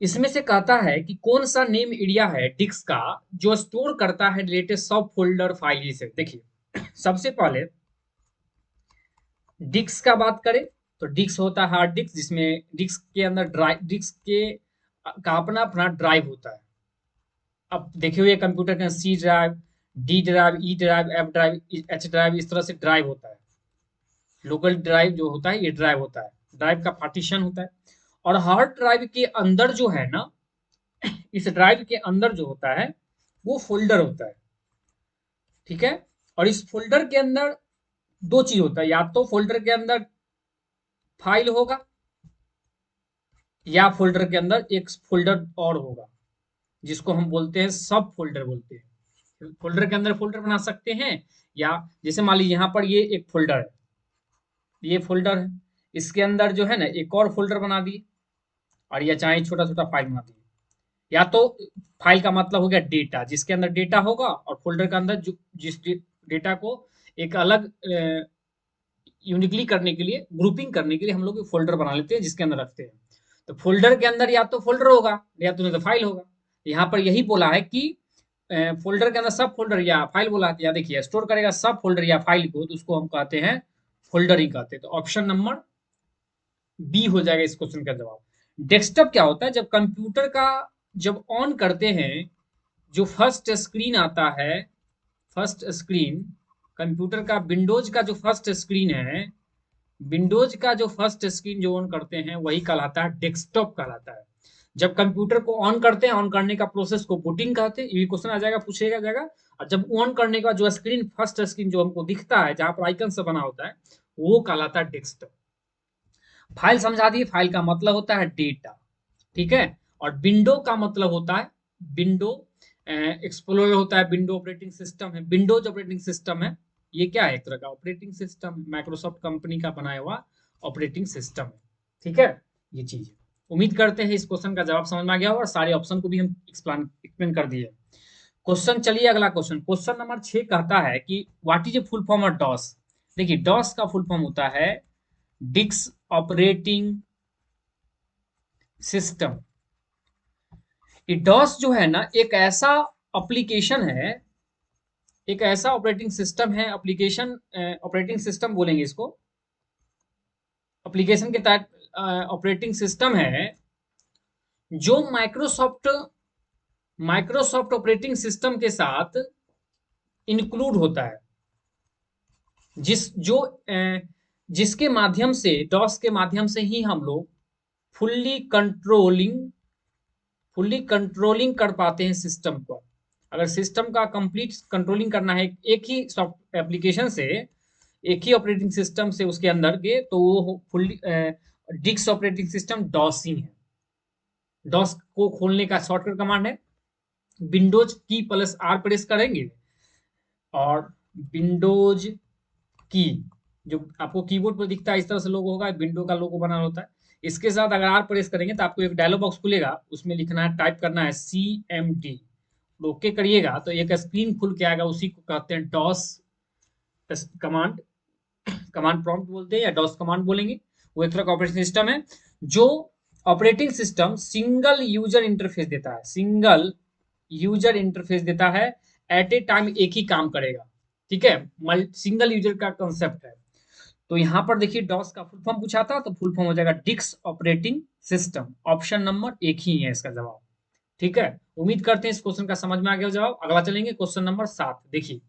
इसमें से कहता है कि कौन सा नेम एरिया है डिस्क का जो स्टोर करता है रिलेटेड सब फोल्डर फाइल से। देखिए, सबसे पहले डिस्क का बात करें तो डिस्क होता है हार्ड डिस्क, जिसमें डिस्क के अंदर डिस्क के का अपना अपना ड्राइव होता है। अब देखे हुए कंप्यूटर के C drive, D drive, E drive, F drive, H drive, इस तरह से ड्राइव होता है। लोकल ड्राइव जो होता है, ये ड्राइव होता है, ड्राइव का पार्टीशन होता है। और हार्ड ड्राइव के अंदर जो है ना, इस ड्राइव के अंदर जो होता है वो फोल्डर होता है। ठीक है, और इस फोल्डर के अंदर दो चीज होता है, या तो फोल्डर के अंदर फाइल होगा, या फोल्डर के अंदर एक फोल्डर और होगा, जिसको हम बोलते हैं सब फोल्डर बोलते हैं। फोल्डर के अंदर फोल्डर बना सकते हैं, या जैसे मान लीजिए यहाँ पर ये एक फोल्डर है, ये फोल्डर है, इसके अंदर जो है ना एक और फोल्डर बना दिए, और या चाहे छोटा छोटा फाइल बना दिए। या तो फाइल का मतलब हो गया डेटा, जिसके अंदर डेटा होगा, और फोल्डर के अंदर जिस डेटा को एक अलग यूनिकली करने के लिए, ग्रुपिंग करने के लिए हम लोग फोल्डर बना लेते हैं, जिसके अंदर रखते हैं। तो फोल्डर के अंदर या तो फोल्डर होगा, या तो नहीं तो फाइल होगा। यहाँ पर यही बोला है कि फोल्डर के अंदर सब फोल्डर या फाइल बोला है, या देखिए स्टोर करेगा सब फोल्डर या फाइल को, तो उसको हम कहते हैं फोल्डर ही कहते हैं। तो ऑप्शन नंबर बी हो जाएगा इस क्वेश्चन का जवाब। डेस्कटॉप क्या होता है, जब कंप्यूटर का जब ऑन करते हैं, जो फर्स्ट स्क्रीन आता है, फर्स्ट स्क्रीन कंप्यूटर का, विंडोज का जो फर्स्ट स्क्रीन है, विंडोज का जो फर्स्ट स्क्रीन जो ऑन करते हैं वही कहलाता है डेस्कटॉप कहलाता है। जब कंप्यूटर को ऑन करते हैं, ऑन करने का प्रोसेस को बूटिंग कहते हैं। ये भी क्वेश्चन आ जाएगा, पूछेगा जाएगा। और जब ऑन करने का जो स्क्रीन, फर्स्ट स्क्रीन जो हमको दिखता है जहां पर आइकन से बना होता है, वो कहलाता है डेस्कटॉप। फाइल समझा दिए। फाइल का मतलब होता है डेटा, ठीक है। और विंडो का मतलब होता है विंडो, एक्सप्लोरर होता है, विंडो ऑपरेटिंग सिस्टम है। विंडोज ऑपरेटिंग सिस्टम है, ये क्या है, एक तरह का ऑपरेटिंग सिस्टम, माइक्रोसॉफ्ट कंपनी का बनाया हुआ ऑपरेटिंग सिस्टम है, ठीक है। ये चीज है। उम्मीद करते हैं इस क्वेश्चन का जवाब समझ में आ गया होगा और सारे ऑप्शन को भी हम एक्सप्लेन कर दिए। क्वेश्चन, चलिए अगला क्वेश्चन। क्वेश्चन नंबर 6 कहता है कि what is a full form of DOS. देखिए, डॉस का फुल फॉर्म होता है डिस्क ऑपरेटिंग सिस्टम। ये डॉस जो है ना, एक ऐसा एप्लीकेशन है, एक ऐसा ऑपरेटिंग सिस्टम है, एप्लीकेशन ऑपरेटिंग सिस्टम बोलेंगे इसको, एप्लीकेशन के तहत ऑपरेटिंग सिस्टम है जो माइक्रोसॉफ्ट माइक्रोसॉफ्ट ऑपरेटिंग सिस्टम के साथ इंक्लूड होता है, जिसके माध्यम से, डॉस के माध्यम से ही हम लोग फुल्ली कंट्रोलिंग फुल्ली कंट्रोलिंग कर पाते हैं सिस्टम को। अगर सिस्टम का कंप्लीट कंट्रोलिंग करना है एक ही सॉफ्ट एप्लीकेशन से, एक ही ऑपरेटिंग सिस्टम से उसके अंदर के, तो वो fully disk operating system DOS ही है। डॉस को खोलने का शॉर्टकट कमांड है Windows key plus R press करेंगे, और विंडोज की जो आपको कीबोर्ड पर दिखता है इस तरह से लोगो होगा, विंडो का लोगो बना होता है। इसके साथ अगर आर प्रेस करेंगे तो आपको एक डायलॉग बॉक्स खुलेगा, उसमें लिखना है, टाइप करना है CMD। ओके करिएगा तो एक स्क्रीन खुल के आएगा, उसी को कहते हैं डॉस कमांड। कमांड प्रॉम्प्ट बोलते हैं या डॉस कमांड बोलेंगे। वो एक तरह का ऑपरेटिंग सिस्टम है जो operating system single user interface देता है, सिंगल यूजर इंटरफेस देता है, एट ए टाइम एक ही काम करेगा, ठीक है। सिंगल यूजर का कंसेप्ट है। तो यहां पर देखिए, डॉस का फुल फॉर्म पूछा था तो फुल फॉर्म हो जाएगा disc operating system. Option number एक ही है इसका जवाब, ठीक है। उम्मीद करते हैं इस क्वेश्चन का समझ में आ गया जवाब। अगला चलेंगे, क्वेश्चन नंबर 7। देखिए,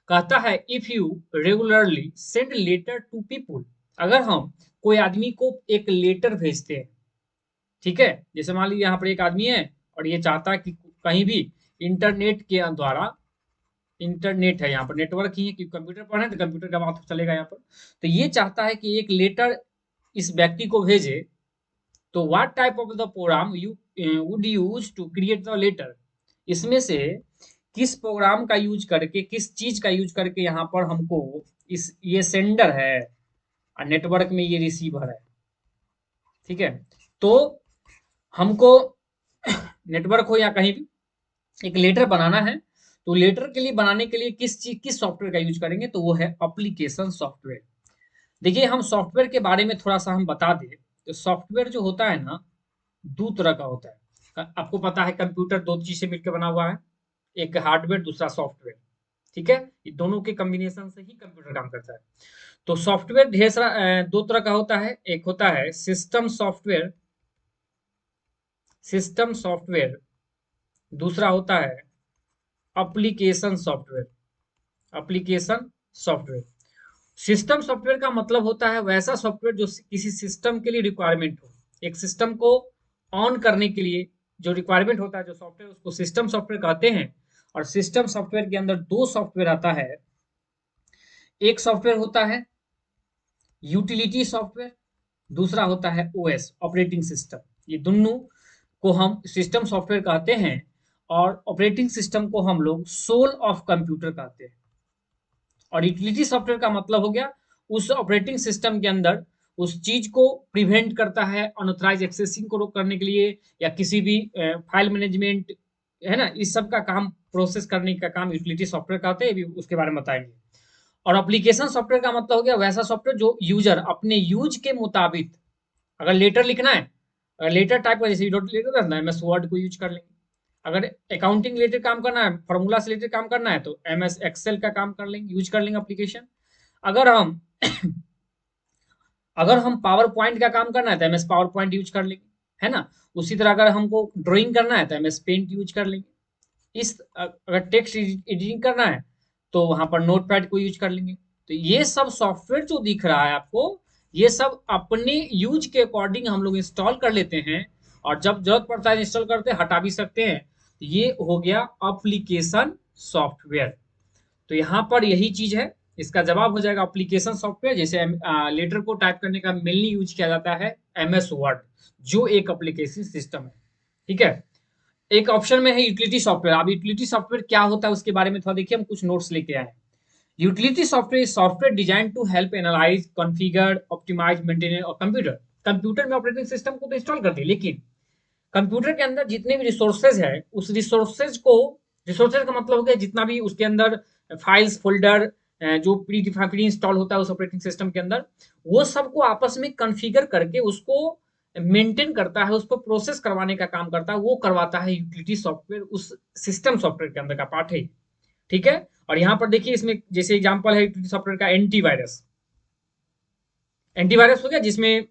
कहता है if you regularly send letter to people. अगर हम कोई आदमी को एक लेटर भेजते हैं, ठीक है, जैसे मान लीजिए यहाँ पर एक आदमी है और ये चाहता है कि कहीं भी इंटरनेट के द्वारा, इंटरनेट है यहाँ पर, नेटवर्क ही है क्योंकि कंप्यूटर पर है तो कंप्यूटर का बात चलेगा यहाँ पर। तो ये चाहता है कि एक लेटर इस व्यक्ति को भेजे, तो what type of the program you would use to create the letter. इसमें से किस प्रोग्राम का यूज करके, किस चीज का यूज करके यहाँ पर हमको इस, ये सेंडर है और नेटवर्क में ये रिसीवर है, ठीक है। तो हमको नेटवर्क हो या कहीं भी एक लेटर बनाना है, तो लेटर के लिए बनाने के लिए किस सॉफ्टवेयर का यूज करेंगे, तो वो है एप्लीकेशन सॉफ्टवेयर। देखिए, हम सॉफ्टवेयर के बारे में थोड़ा सा हम बता दें तो सॉफ्टवेयर जो होता है ना, दो तरह का होता है। आपको पता है कंप्यूटर दो चीज से मिलकर बना हुआ है, एक हार्डवेयर, दूसरा सॉफ्टवेयर, ठीक है। ये दोनों के कॉम्बिनेशन से ही कंप्यूटर काम करता है। तो सॉफ्टवेयर ढेर सारा दो तरह का होता है। एक होता है सिस्टम सॉफ्टवेयर, सिस्टम सॉफ्टवेयर। दूसरा होता है application software, application software. System software का मतलब होता है वैसा सॉफ्टवेयर जो किसी सिस्टम के लिए रिक्वायरमेंट हो। एक सिस्टम को ऑन करने के लिए जो रिक्वायरमेंट होता है, जो सॉफ्टवेयर, उसको सिस्टम सॉफ्टवेयर कहते हैं। और सिस्टम सॉफ्टवेयर के अंदर दो सॉफ्टवेयर आता है। एक सॉफ्टवेयर होता है यूटिलिटी सॉफ्टवेयर, दूसरा होता है ओएस, ऑपरेटिंग सिस्टम। ये दोनों को हम सिस्टम सॉफ्टवेयर कहते हैं, और ऑपरेटिंग सिस्टम को हम लोग सोल ऑफ कंप्यूटर कहते हैं। और यूटिलिटी सॉफ्टवेयर का मतलब हो गया उस ऑपरेटिंग सिस्टम के अंदर उस चीज को प्रिवेंट करता है, अनऑथराइज एक्सेसिंग को रोक करने के लिए, या किसी भी फाइल मैनेजमेंट, है ना, इस सब का काम, प्रोसेस करने का काम यूटिलिटी सॉफ्टवेयर कहते हैं, उसके बारे में बताएंगे। और एप्लीकेशन सॉफ्टवेयर का मतलब हो गया वैसा सॉफ्टवेयर जो यूजर अपने यूज के मुताबिक, अगर लेटर लिखना है, अगर लेटर टाइप का, जैसे लेटर करना है, एमएस वर्ड को यूज कर लेंगे। अगर अकाउंटिंग रिलेटेड काम करना है, फॉर्मूला से रिलेटेड काम करना है, तो एमएस एक्सेल का काम कर लेंगे, यूज कर लेंगे एप्लीकेशन। अगर हम अगर हम पावर पॉइंट का काम करना है तो एमएस पावर पॉइंट यूज कर लेंगे, है ना। उसी तरह अगर हमको ड्राइंग करना है तो एमएस पेंट यूज कर लेंगे। इस अगर टेक्स्ट एडिटिंग करना है तो वहां पर नोटपैड को यूज कर लेंगे। तो ये सब सॉफ्टवेयर जो दिख रहा है आपको, ये सब अपने यूज के अकॉर्डिंग हम लोग इंस्टॉल कर लेते हैं, और जब जरूरत पड़ता है इंस्टॉल करते हैं, हटा भी सकते हैं। तो ये हो गया एप्लीकेशन सॉफ्टवेयर। तो यहाँ पर यही चीज है, इसका जवाब हो जाएगा एप्लीकेशन सॉफ्टवेयर। जैसे लेटर को टाइप करने का मेनली यूज किया जाता है MS वर्ड, जो एक एप्लीकेशन सिस्टम है। ठीक है। एक ऑप्शन में है यूटिलिटी सॉफ्टवेयर। अब यूटिलिटी सॉफ्टवेयर क्या होता है उसके बारे में थोड़ा देखिए, हम कुछ नोट्स लेके आए हैं। Utility software is software design to help analyse, configure, optimise, maintain और कंप्यूटर में ऑपरेटिंग सिस्टम को तो इंस्टॉल करते हैं, लेकिन कंप्यूटर के अंदर जितने भी रिसोर्सेज है, उस रिसोर्सेज का मतलब हो गया जितना भी उसके अंदर फाइल्स, फोल्डर, जो प्री इंस्टॉल होता है उस ऑपरेटिंग सिस्टम के अंदर, वो सबको आपस में कॉन्फ़िगर करके उसको मेंटेन करता है, उसको प्रोसेस करवाने का काम करता है, वो करवाता है यूटिलिटी सॉफ्टवेयर, उस सिस्टम सॉफ्टवेयर के अंदर का पार्ट है। ठीक है। और यहाँ पर देखिए, इसमें जैसे एग्जांपल है यूटिलिटी सॉफ्टवेयर का एंटीवायरस। एंटीवायरस हो गया जिसमें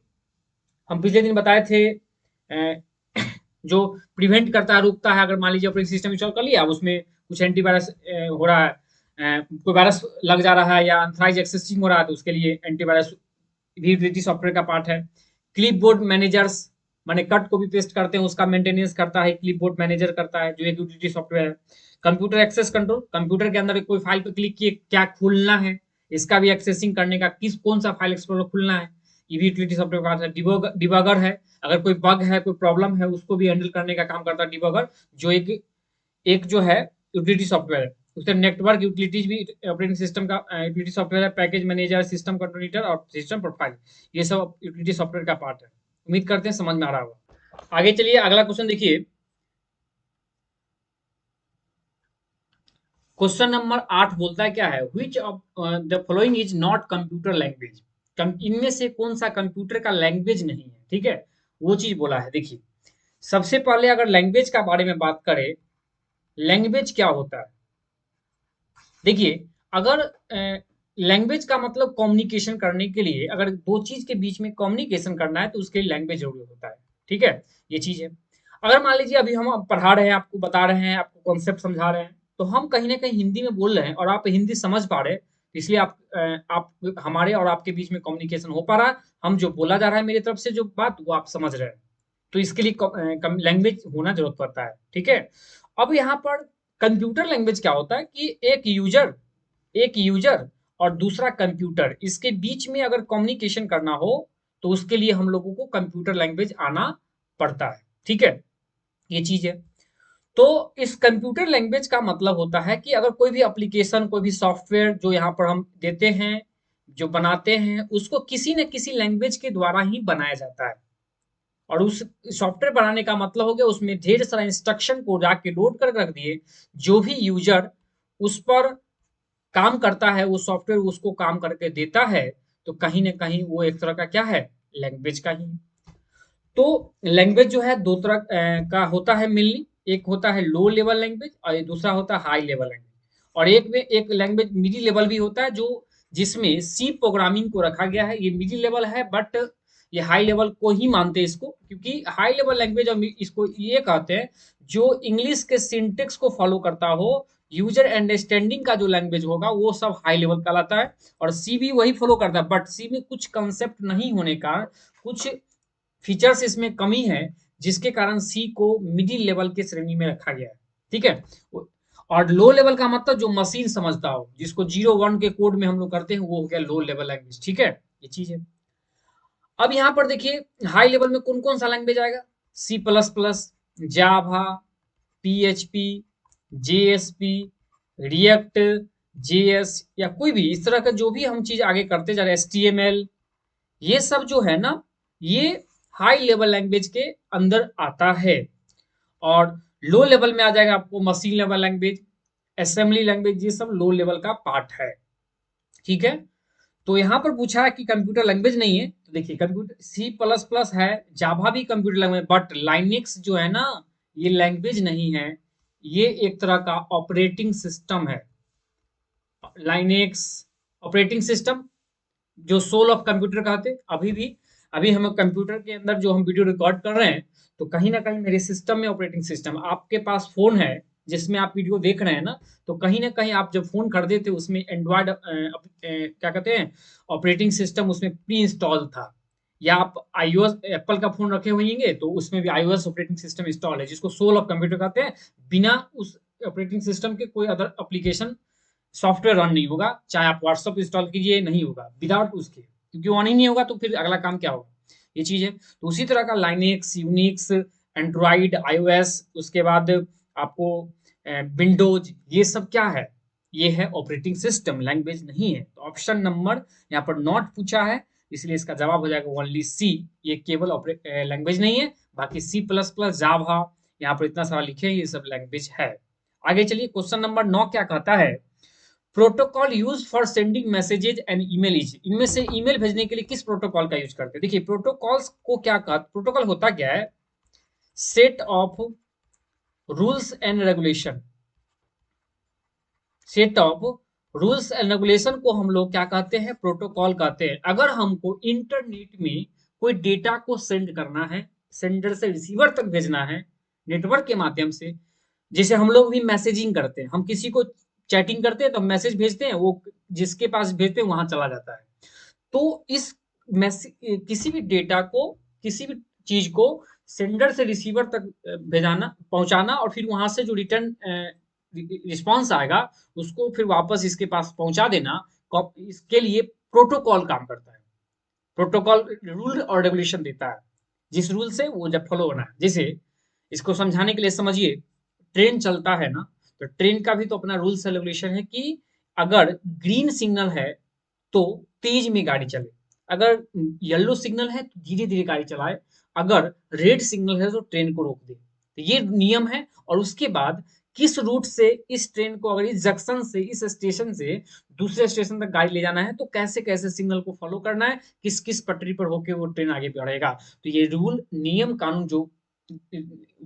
हम पिछले दिन बताए थे, जो प्रिवेंट करता है, रोकता है। अगर मान लीजिए ऑपरेटिंग सिस्टम इंस्टॉल कर लिया, अब उसमें कुछ एंटीवायरस हो रहा है, कोई वायरस लग जा रहा है या अनथराइज एक्सेसिंग हो रहा है, तो उसके लिए एंटीवायरस भी यूटिलिटी सॉफ्टवेयर का पार्ट है। क्लिपबोर्ड मैनेजर्स, माने कट को भी पेस्ट करते हैं, उसका मेंटेनेंस करता है क्लिपबोर्ड मैनेजर करता है, जो एक यूटिलिटी सॉफ्टवेयर है। कंप्यूटर एक्सेस कंट्रोल, कंप्यूटर के अंदर कोई फाइल पर क्लिक किए, क्या खुलना है, इसका भी एक्सेसिंग करने का, कौन सा फाइल एक्सप्लोरर खुलना है, ये भी यूटिलिटी सॉफ्टवेयर का पार्ट है। डिबगर है, अगर कोई बग है, कोई प्रॉब्लम है, उसको भी हैंडल करने का काम करता है डिबगर, जो एक एक जो है यूटिलिटी सॉफ्टवेयर है। उससे नेटवर्क यूटिलिटीज भी ऑपरेटिंग सिस्टम का यूटिलिटी सॉफ्टवेयर है। पैकेज मैनेजर, सिस्टम कंट्रोलर और सिस्टम प्रोफाइल, ये सब यूटिलिटी सॉफ्टवेयर का पार्ट है। उम्मीद करते हैं समझ में आ रहा होगा। आगे चलिए, अगला क्वेश्चन देखिए। क्वेश्चन नंबर 8 बोलता है क्या है, which of the following is not computer language. इनमें से कौन सा कंप्यूटर का लैंग्वेज नहीं है। ठीक है, वो चीज बोला है। देखिए, सबसे पहले अगर लैंग्वेज का बारे में बात करें, लैंग्वेज क्या होता है। देखिए, अगर लैंग्वेज का मतलब कम्युनिकेशन करने के लिए, अगर दो चीज के बीच में कम्युनिकेशन करना है तो उसके लिए लैंग्वेज जरूरी होता है। ठीक है, ये चीज है। अगर मान लीजिए अभी हम पढ़ा रहे हैं, आपको बता रहे हैं, आपको कॉन्सेप्ट समझा रहे हैं, तो हम कहीं ना कहीं हिंदी में बोल रहे हैं और आप हिंदी समझ पा रहे हैं, तो इसलिए आप हमारे और आपके बीच में कम्युनिकेशन हो पा रहा है। हम जो बोला जा रहा है मेरी तरफ से जो बात, वो आप समझ रहे हैं, तो इसके लिए लैंग्वेज होना जरूरत पड़ता है। ठीक है। अब यहाँ पर कंप्यूटर लैंग्वेज क्या होता है कि एक यूजर और दूसरा कंप्यूटर, इसके बीच में अगर कम्युनिकेशन करना हो, तो उसके लिए हम लोगों को कंप्यूटर लैंग्वेज आना पड़ता है। ठीक है, ये चीज है। तो इस कंप्यूटर लैंग्वेज का मतलब होता है कि अगर कोई भी एप्लीकेशन, कोई भी सॉफ्टवेयर जो यहाँ पर हम देते हैं, जो बनाते हैं, उसको किसी न किसी लैंग्वेज के द्वारा ही बनाया जाता है। और उस सॉफ्टवेयर बनाने का मतलब हो गया, उसमें ढेर सारा इंस्ट्रक्शन को जाके लोड कर रख दिए। जो भी यूजर उस पर काम करता है, वो सॉफ्टवेयर उसको काम करके देता है, तो कहीं ना कहीं वो एक तरह का क्या है, लैंग्वेज का ही। तो लैंग्वेज जो है दो तरह का होता है मेनली। एक होता है लो लेवल लैंग्वेज और एक दूसरा होता है हाई लेवल लैंग्वेज। और एक में एक लैंग्वेज मिडिल लेवल भी होता है, जो जिसमें सी प्रोग्रामिंग को रखा गया है। ये मिडिल लेवल है, बट ये हाई लेवल को ही मानते हैं इसको, क्योंकि हाई लेवल लैंग्वेज और इसको ये कहते हैं जो इंग्लिश के सिंटेक्स को फॉलो करता हो, यूजर अंडरस्टैंडिंग का जो लैंग्वेज होगा, वो सब हाई लेवल कहलाता है। और सी भी वही फॉलो करता है, बट सी में कुछ कंसेप्ट नहीं होने का, कुछ फीचर्स इसमें कमी है, जिसके कारण सी को मिडिल लेवल के श्रेणी में रखा गया है। ठीक है। और लो लेवल का मतलब जो मशीन समझता हो, जिसको 0 1 के कोड में हम लोग करते हैं, वो हो गया लो लेवल लैंग्वेज। ठीक है, ये चीज है। अब यहाँ पर देखिए, हाई लेवल में कौन कौन सा लैंग्वेज आएगा, C++, जावा, PHP, JSP, रिएक्ट, JS, या कोई भी इस तरह का जो भी हम चीज आगे करते जा रहे हैं, HTML, ये सब जो है ना, ये हाई लेवल लैंग्वेज के अंदर आता है। और लो लेवल में आ जाएगा आपको machine level language, assembly language, ये सब लो लेवल का पार्ट है। ठीक है। तो यहाँ पर पूछा है कि कंप्यूटर लैंग्वेज नहीं है, तो देखिए कंप्यूटर C++ है, जावा भी कंप्यूटर लैंग्वेज, बट लाइनेक्स जो है ना, ये लैंग्वेज नहीं है, ये एक तरह का ऑपरेटिंग सिस्टम है। लाइनेक्स ऑपरेटिंग सिस्टम, जो सोल ऑफ कंप्यूटर कहते हैं। अभी हम कंप्यूटर के अंदर जो हम वीडियो रिकॉर्ड कर रहे हैं, तो कहीं ना कहीं मेरे सिस्टम में ऑपरेटिंग सिस्टम, आपके पास फोन है, जिसमें आप वीडियो देख रहे हैं ना, तो कहीं ना कहीं आप जब फोन खरीदे थे उसमें एंड्रॉयड क्या कहते हैं ऑपरेटिंग सिस्टम उसमें प्री इंस्टॉल था, या आप आईओएस एप्पल का फोन रखे हुए होंगे तो उसमें भी आईओएस ऑपरेटिंग सिस्टम इंस्टॉल है, जिसको सोल ऑफ कंप्यूटर कहते हैं। बिना उस ऑपरेटिंग सिस्टम के कोई अदर एप्लीकेशन सॉफ्टवेयर रन नहीं होगा, चाहे आप व्हाट्सअप इंस्टॉल कीजिए नहीं होगा विदाउट उसके, क्योंकि ऑन ही नहीं होगा तो फिर अगला काम क्या होगा, ये चीज है। तो उसी तरह का लाइनेक्स, यूनिक्स, एंड्रॉइड, आईओएस, उसके बाद आपको विंडोज, ये सब क्या है, ये है ऑपरेटिंग सिस्टम, लैंग्वेज नहीं है। तो ऑप्शन नंबर यहाँ पर नॉट पूछा है, इसलिए इसका जवाब हो जाएगा ओनली सी। ये केवल लैंग्वेज नहीं है, बाकी सी प्लस प्लस, जावा, यहाँ पर इतना सारा लिखे हैं, ये सब लैंग्वेज है। आगे चलिए, क्वेश्चन नंबर 9 क्या कहता है, protocol use for sending messages and email is, इनमें से ईमेल भेजने के लिए किस प्रोटोकॉल का यूज करते हैं। देखिए प्रोटोकॉल्स को क्या कहते, प्रोटोकॉल होता क्या है, set of rules and regulation, set of rules and regulation को हम लोग क्या कहते हैं, प्रोटोकॉल कहते हैं। अगर हमको इंटरनेट में कोई डेटा को सेंड करना है, सेंडर से रिसीवर तक भेजना है नेटवर्क के माध्यम से, जैसे हम लोग भी मैसेजिंग करते हैं, हम किसी को चैटिंग करते हैं तो मैसेज भेजते हैं, वो जिसके पास भेजते हैं वहां चला जाता है। तो इस मैसेज, किसी भी डेटा को, किसी भी चीज को सेंडर से रिसीवर तक भेजाना, पहुंचाना, और फिर वहां से जो रिटर्न रिस्पॉन्स आएगा उसको फिर वापस इसके पास पहुंचा देना, इसके लिए प्रोटोकॉल काम करता है। प्रोटोकॉल रूल और रेगुलेशन देता है, जिस रूल से वो जब फॉलो होना है। जैसे इसको समझाने के लिए समझिए, ट्रेन चलता है ना, तो ट्रेन का भी तो अपना रूल्स एंड रेगुलेशन है कि अगर ग्रीन सिग्नल है तो तेज में गाड़ी चले, अगर येलो सिग्नल है तो धीरे धीरे गाड़ी चलाए, अगर रेड सिग्नल है तो ट्रेन को रोक दे। तो ये नियम है। और उसके बाद किस रूट से इस ट्रेन को, अगर इस जंक्शन से, इस स्टेशन से दूसरे स्टेशन तक गाड़ी ले जाना है तो कैसे कैसे सिग्नल को फॉलो करना है, किस किस पटरी पर होके वो ट्रेन आगे बढ़ेगा। तो ये रूल, नियम कानून जो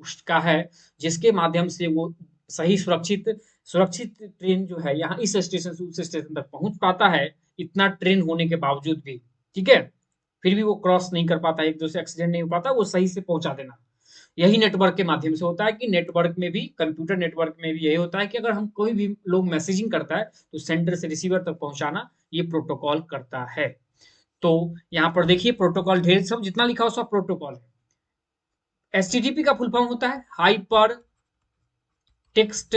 उसका है, जिसके माध्यम से वो सही सुरक्षित सुरक्षित ट्रेन जो है यहाँ इस स्टेशन से उस स्टेशन तक पहुंच पाता है, इतना ट्रेन होने के बावजूद भी, ठीक है, फिर भी वो क्रॉस नहीं कर पाता, एक दूसरे एक्सीडेंट नहीं हो पाता, वो सही से पहुंचा देना, यही नेटवर्क के माध्यम से होता है। कि नेटवर्क में भी, कंप्यूटर नेटवर्क में भी यही होता है कि अगर हम कोई भी लोग मैसेजिंग करता है तो सेंडर से रिसीवर तक पहुंचाना, ये प्रोटोकॉल करता है। तो यहाँ पर देखिए प्रोटोकॉल ढेर सब जितना लिखा हो सब प्रोटोकॉल है। एचटीटीपी का फुल फॉर्म होता है हाइपर टेक्स्ट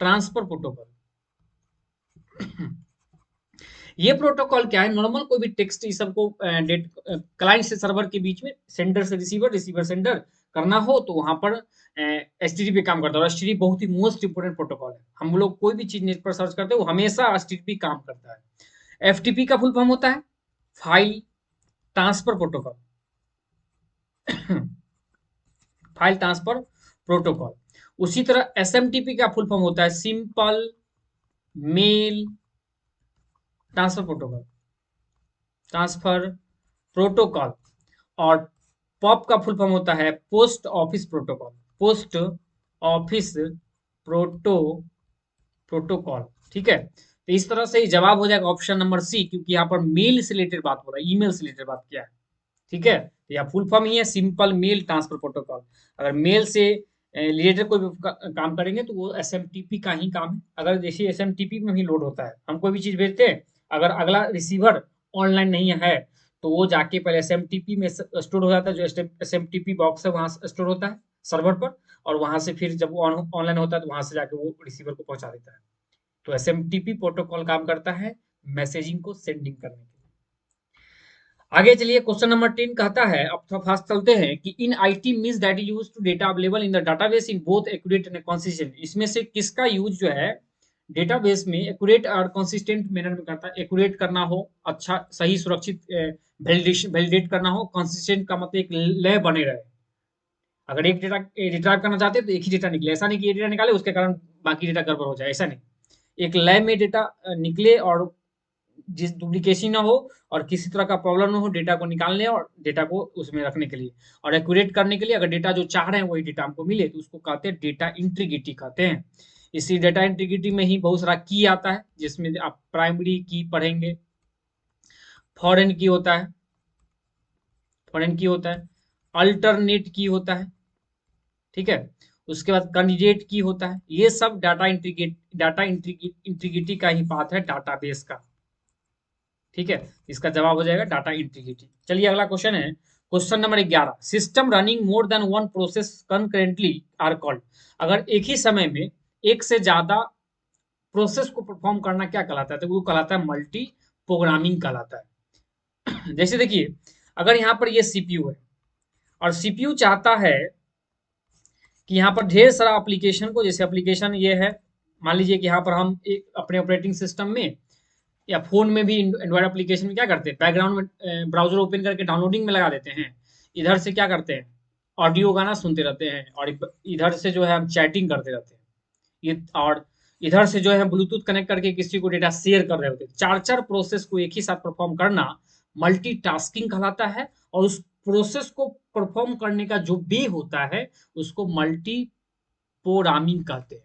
ट्रांसफर प्रोटोकॉल। ये प्रोटोकॉल क्या है, नॉर्मल कोई भी टेक्स्ट इस सबको क्लाइंट से सर्वर के बीच में, सेंडर से रिसीवर, रिसीवर सेंडर करना हो तो वहां पर एचटीटीपी काम करता है। और एचटीटीपी बहुत ही मोस्ट इंपोर्टेंट प्रोटोकॉल है, हम लोग कोई भी चीज नेट पर सर्च करते हैं वो हमेशा एचटीटीपी काम करता है। एफटीपी का फुल फॉर्म होता है file transfer protocol, file transfer protocol. उसी तरह एसएमटीपी का फुल फॉर्म होता है simple mail transfer protocol, transfer protocol. और पॉप का फुल फॉर्म होता है post office protocol, post office protocol, ठीक है। तो इस तरह से जवाब हो जाएगा ऑप्शन नंबर सी, क्योंकि यहाँ पर मेल से रिलेटेड बात हो रहा है, ईमेल से रिलेटेड बात किया है, ठीक है। तो यह फुल फॉर्म ही है सिंपल मेल ट्रांसफर प्रोटोकॉल। अगर मेल से रिलेटेड कोई भी काम करेंगे तो वो एसएमटीपी का ही काम है। अगर जैसे एसएमटीपी में भी लोड होता है, हम कोई भी चीज भेजते हैं, अगर अगला रिसीवर ऑनलाइन नहीं है तो वो जाके पहले एसएमटीपी में स्टोर हो जाता है, जो एसएमटीपी बॉक्स है वहां स्टोर होता है सर्वर पर, और वहां से फिर जब वो ऑनलाइन होता है तो वहां से जाके वो रिसीवर को पहुंचा देता है। तो एसएमटीपी प्रोटोकॉल काम करता है मैसेजिंग को सेंडिंग करने के लिए। आगे चलिए, क्वेश्चन नंबर 10 कहता है, अब थोड़ा फास्ट चलते हैं, कि in IT means that is used to data available in the database in both accurate and consistent. इसमें से किसका यूज जो है डेटाबेस में एक्यूरेट और कंसिस्टेंट मैनर में करता है। एक्यूरेट करना हो, अच्छा सही सुरक्षित वैलिडेट करना हो, कंसिस्टेंट का मतलब एक लय बने रहे। अगर एक डेटा रिट्राइव करना चाहते हैं तो एक ही डेटा निकले, ऐसा नहीं कि ये डेटा निकाले उसके कारण बाकी डेटा गड़बड़ हो जाए, ऐसा नहीं। एक लय में डेटा निकले और जिस डुप्लीकेशन ना हो और किसी तरह का प्रॉब्लम ना हो डेटा को निकालने और डेटा को उसमें रखने के लिए। और एक्यूरेट करने के लिए अगर डेटा जो चाह रहे हैं वही डेटा हमको मिले तो उसको कहते हैं डेटा इंटीग्रिटी कहते हैं। इसी डेटा इंटीग्रिटी में ही बहुत सारा की आता है, जिसमें आप प्राइमरी की पढ़ेंगे, फॉरेन की होता है, फॉरेन की होता है, अल्टरनेट की होता है, ठीक है। उसके बाद कैंडिडेट की होता है, ये सब डाटा इंटीग्रिटी का ही पार्ट है डाटाबेस का। ठीक है, इसका जवाब हो जाएगा डाटा इंटीग्रिटी। चलिए अगला क्वेश्चन है, question number 11, system running more than one process concurrently are called. अगर एक ही समय में एक से ज्यादा प्रोसेस को परफॉर्म करना क्या कहलाता है, तो वो कहलाता है मल्टी प्रोग्रामिंग कहलाता है। जैसे देखिए, अगर यहाँ पर ये सीपीयू है और सीपीयू चाहता है कि यहाँ पर ढेर सारा एप्लीकेशन को, जैसे एप्लीकेशन ये है, मान लीजिए कि यहाँ पर हम एक अपने ऑपरेटिंग सिस्टम में या फोन में भी एंड्रॉइड एप्लीकेशन में क्या करते हैं, बैकग्राउंड में ब्राउजर ओपन करके डाउनलोडिंग में लगा देते हैं, इधर से क्या करते हैं, ऑडियो गाना सुनते रहते हैं, और इधर से जो है हम चैटिंग करते रहते हैं, ये, और इधर से जो है ब्लूटूथ कनेक्ट करके किसी को डेटा शेयर कर रहे होते हैं। चार चार प्रोसेस को एक ही साथ परफॉर्म करना मल्टीटास्किंग कहलाता है, और उस प्रोसेस को परफॉर्म करने का जो वे होता है उसको मल्टी प्रोग्रामिंग कहते हैं।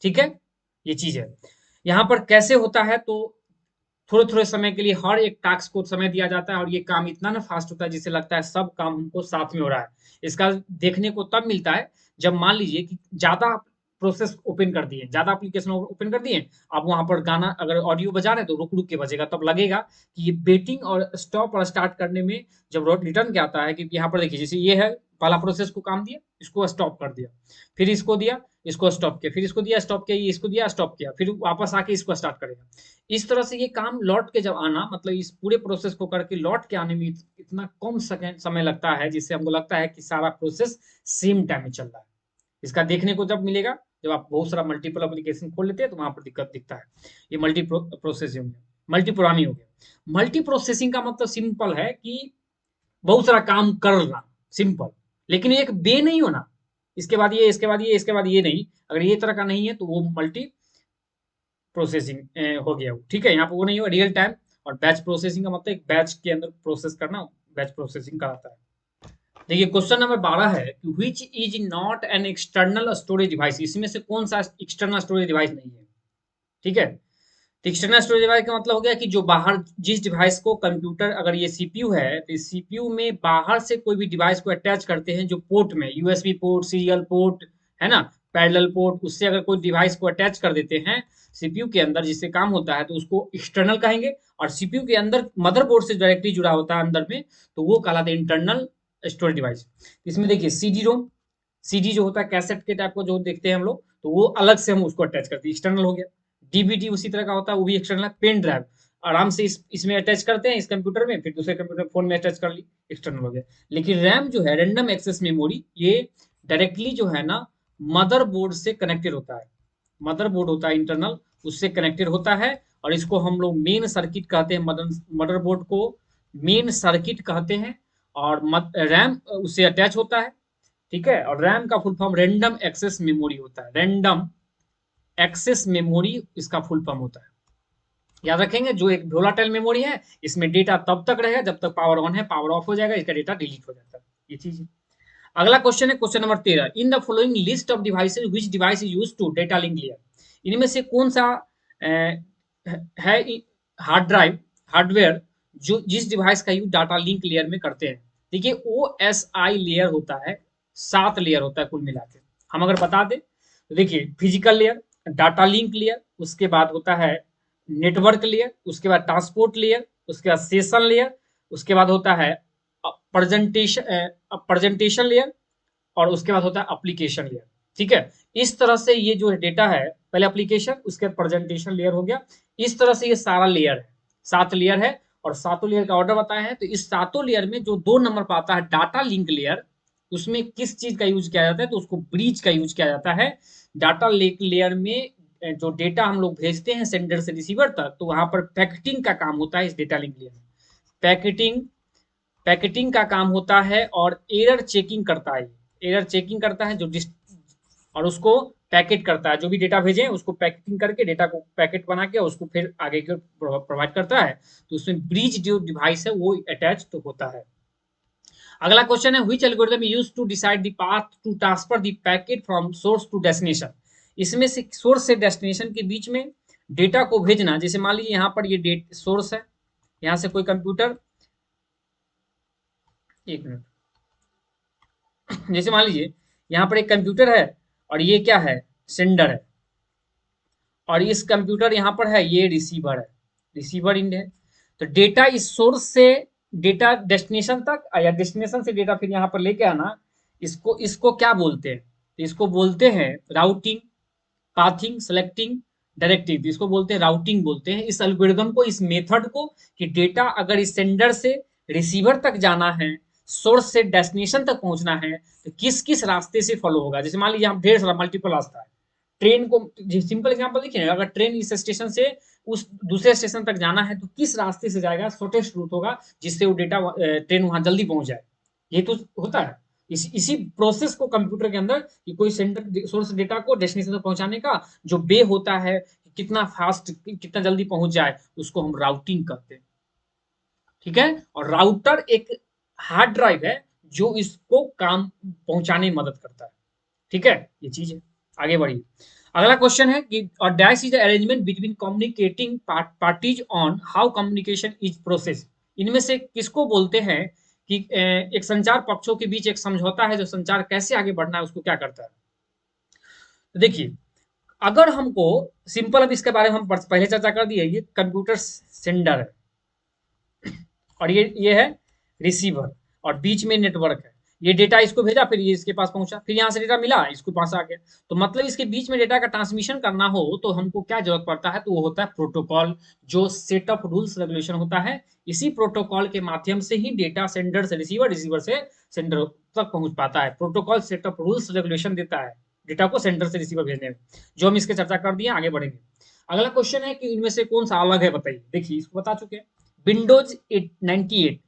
ठीक है, ये चीज है। यहाँ पर कैसे होता है, तो थोड़े थोड़े समय के लिए हर एक टास्क को समय दिया जाता है, और ये काम इतना ना फास्ट होता है जिससे लगता है सब काम हमको साथ में हो रहा है। इसका देखने को तब मिलता है जब मान लीजिए कि ज्यादा प्रोसेस ओपन कर दिए, ज्यादा एप्लीकेशन ओपन कर दिए, आप वहां पर गाना अगर ऑडियो बजा रहे हैं तो रुक रुक के बजेगा, तब लगेगा कि ये वेटिंग और स्टॉप और स्टार्ट करने में जब रिटर्न क्या आता है कि यहाँ पर देखिए, जैसे ये है पहला प्रोसेस को काम दिया, इसको स्टॉप कर दिया, फिर इसको दिया, इसको स्टॉप किया, फिर इसको दिया स्टॉप किया, इसको दिया स्टॉप किया, फिर वापस आके इसको स्टार्ट करेगा। इस तरह से ये काम लौट के जब आना, मतलब इस पूरे प्रोसेस को करके लौट के आने में इतना कम सेकंड समय लगता है, जिससे हमको लगता है कि सारा प्रोसेस सेम टाइम में चल रहा है। इसका देखने को जब मिलेगा जब आप बहुत सारा मल्टीपल एप्लीकेशन खोल लेते हैं तो वहां पर दिक्कत दिखता है। ये प्रोसेसिंग हो गया, मल्टी प्रोग्रामिंग हो गया। मल्टी प्रोसेसिंग का मतलब सिंपल है कि बहुत सारा काम करना, सिंपल, लेकिन एक बे नहीं होना, इसके बाद ये, इसके बाद ये, इसके बाद ये नहीं। अगर ये तरह का नहीं है तो वो मल्टी प्रोसेसिंग हो गया। ठीक है, यहाँ पर वो नहीं हो रियल टाइम। और बैच प्रोसेसिंग का मतलब एक बैच के अंदर प्रोसेस करना, बैच प्रोसेसिंग कहलाता है। देखिए क्वेश्चन नंबर 12 है कि which is not an external storage device. इसमें से कौन सा एक्सटर्नल स्टोरेज डिवाइस नहीं है। ठीक है, तो एक्सटर्नल स्टोरेज डिवाइस का मतलब हो गया कि जो बाहर, जिस डिवाइस को कंप्यूटर, अगर ये सीपीयू है तो सीपीयू में बाहर से कोई भी डिवाइस को अटैच करते हैं, जो पोर्ट में यूएसबी पोर्ट, सीरियल पोर्ट है ना, पैरेलल पोर्ट, उससे अगर कोई डिवाइस को अटैच कर देते हैं सीपीयू के अंदर जिससे काम होता है, तो उसको एक्सटर्नल कहेंगे। और सीपीयू के अंदर मदरबोर्ड से डायरेक्टली जुड़ा होता है अंदर में, तो वो कहलाता है इंटरनल स्टोरेज डिवाइस। इसमें देखिए सीडी रोम, सीडी जो होता है कैसेट के टाइप को जो देखते हैं हम लोग, तो वो अलग से हम उसको अटैच करते हैं, एक्सटर्नल हो गया। डीवीडी उसी तरह का होता है, वो भी एक्सटर्नल है। पेन ड्राइव आराम से इसमें अटैच करते हैं, इस कंप्यूटर में, फिर दूसरे कंप्यूटर फोन में अटैच कर ली, एक्सटर्नल हो गया। लेकिन रैम जो है, रैंडम एक्सेस मेमोरी, ये डायरेक्टली जो है ना मदरबोर्ड से कनेक्टेड होता है। मदरबोर्ड होता है इंटरनल, उससे कनेक्टेड होता है, और इसको हम लोग मेन सर्किट कहते हैं। मदरबोर्ड को मेन सर्किट कहते हैं, और रैम उससे अटैच होता है। ठीक है, और रैम का full form random access memory होता है। रैंडम एक्सेस मेमोरी इसका फुल फॉर्म होता है। याद रखेंगे, जो एक वोलाटाइल मेमोरी है, इसमें डेटा तब तक रहेगा जब तक पावर ऑन है, पावर ऑफ हो जाएगा इसका डेटा डिलीट हो जाता है, ये चीज है। अगला क्वेश्चन है question number 13, in the following list of devices which device is used to data link layer. इनमें से कौन सा है हार्ड ड्राइव, हार्डवेयर, जो जिस डिवाइस का यूज डाटा लिंक लेयर में करते हैं। देखिए OSI लेयर होता है, 7 लेयर होता है कुल मिला के। हम अगर बता दें तो देखिए, physical layer, data link layer, उसके बाद होता है नेटवर्क लेयर, उसके बाद ट्रांसपोर्ट लेयर, उसके बाद सेशन लेयर, उसके बाद होता है प्रेजेंटेशन लेयर, और उसके बाद होता है एप्लीकेशन लेयर। ठीक है, इस तरह से ये जो डेटा है, पहले एप्लीकेशन, उसके बाद प्रेजेंटेशन लेयर हो गया। इस तरह से ये सारा लेयर है, 7 लेयर है, और सातों लेयर का ऑर्डर बताया है। तो इस सातों लेयर में जो 2 नंबर पर आता है डाटा लिंक लेयर, उसमें किस चीज का यूज किया जाता है, तो उसको ब्रिज का यूज किया जाता है। डाटा लिंक लेयर में जो डेटा हम लोग भेजते हैं सेंडर से रिसीवर तक, तो वहां पर पैकेटिंग का काम होता है इस डेटा लिंक लेयर में। पैकेटिंग पैकेटिंग का काम होता है, और एरर चेकिंग करता है। एरर चेकिंग करता है, जो और उसको पैकेट करता है, जो भी डेटा भेजे उसको पैकेटिंग करके डेटा को पैकेट बना के उसको फिर आगे के प्रोवाइड करता है। तो उसमें ब्रिज जो डिवाइस है वो अटैच तो होता है। अगला क्वेश्चन है, which algorithm used to decide the path to transfer the packet from source to destination. इसमें से सोर्स से डेस्टिनेशन के बीच में डेटा को भेजना, जैसे मान लीजिए यहाँ पर ये डेट सोर्स है, यहाँ से कोई कंप्यूटर, एक मिनट, जैसे मान लीजिए यहाँ पर एक कंप्यूटर है, और ये क्या है, सेंडर है, और इस कंप्यूटर यहाँ पर है, ये रिसीवर है, रिसीवर इंड है। तो डेटा इस सोर्स से डेटा डेस्टिनेशन तक, या डेस्टिनेशन से डेटा फिर यहाँ पर लेके आना, इसको इसको क्या बोलते हैं, तो इसको बोलते हैं राउटिंग, पाथिंग, सेलेक्टिंग, डायरेक्टिंग। इसको बोलते हैं राउटिंग बोलते हैं इस एल्गोरिदम को, इस मेथड को, कि डेटा अगर इस सेंडर से रिसीवर तक जाना है, सोर्स से डेस्टिनेशन तक पहुंचना है, तो किस किस रास्ते से फॉलो होगा। जैसे मान लीजिए हम ढेर सारा मल्टीपल रास्ता है, ट्रेन को सिंपल एग्जांपल देखिए, अगर ट्रेन इस स्टेशन से उस दूसरे स्टेशन तक जाना है तो किस रास्ते से जाएगा, शॉर्टेस्ट रूट होगा जिससे वो डेटा ट्रेन वहां जल्दी पहुंच जाए। ये तो होता है इसी प्रोसेस को कंप्यूटर के अंदर, कि कोई सेंटर सोर्स डेटा को डेस्टिनेशन तक पहुंचाने का जो वे होता है, कितना फास्ट, कितना जल्दी पहुंच जाए, उसको हम राउटिंग कहते हैं। ठीक है, और राउटर एक हार्ड ड्राइव है जो इसको काम पहुंचाने में मदद करता है। ठीक है, ये चीज है। आगे बढ़िए, अगला क्वेश्चन है कि और dash is arrangement between communicating parties on how communication is process. इनमें से किसको बोलते हैं कि एक संचार पक्षों के बीच एक समझौता है जो संचार कैसे आगे बढ़ना है उसको क्या करता है। तो देखिए, अगर हमको सिंपल, अब इसके बारे में हम पहले चर्चा कर दिए, ये कंप्यूटर सेंडर है और ये है रिसीवर, और बीच में नेटवर्क है। ये डेटा इसको भेजा, फिर ये इसके पास पहुंचा, फिर यहाँ से डेटा मिला, इसको पास आ गया। तो मतलब इसके बीच में डेटा का ट्रांसमिशन करना हो तो हमको क्या जरूरत पड़ता है, तो वो होता है प्रोटोकॉल, जो सेट ऑफ रूल्स रेगुलेशन होता है। इसी प्रोटोकॉल के माध्यम से ही डेटा सेंडर से रिसीवर, रिसीवर से सेंडर तक पहुंच पाता है। Protocol set of rules regulation देता है डेटा को सेंडर से रिसीवर भेजने में, जो हम इसके चर्चा कर दिए। आगे बढ़ेंगे, अगला क्वेश्चन है कि इनमें से कौन सा अलग है, बताइए। देखिए, इसको बता चुके हैं, विंडोज 98,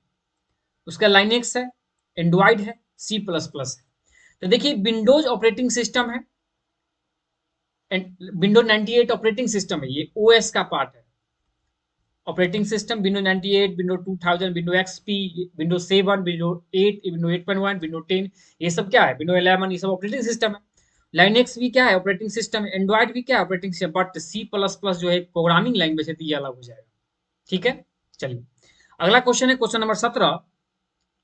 उसका लाइनेक्स है, एंड्रॉइड है, C++ है। तो देखिए, विंडोज ऑपरेटिंग सिस्टम है, विंडोज 98 ऑपरेटिंग सिस्टम है, ये ओएस का पार्ट है। Operating system Windows 98, Windows 2000, Windows XP, Windows 7, Windows 8, Windows 8.1, Windows 10, ये सब क्या है, विंडोज 11, ये सब ऑपरेटिंग सिस्टम है। लाइनेक्स भी क्या है, ऑपरेटिंग सिस्टम है। एंड्रॉइड भी क्या है, ऑपरेटिंग सिस्टम। बट C++ जो है प्रोग्रामिंग लैंग्वेज है, तो ये अलग हो जाएगा। ठीक है, चलिए अगला क्वेश्चन है, question number 17।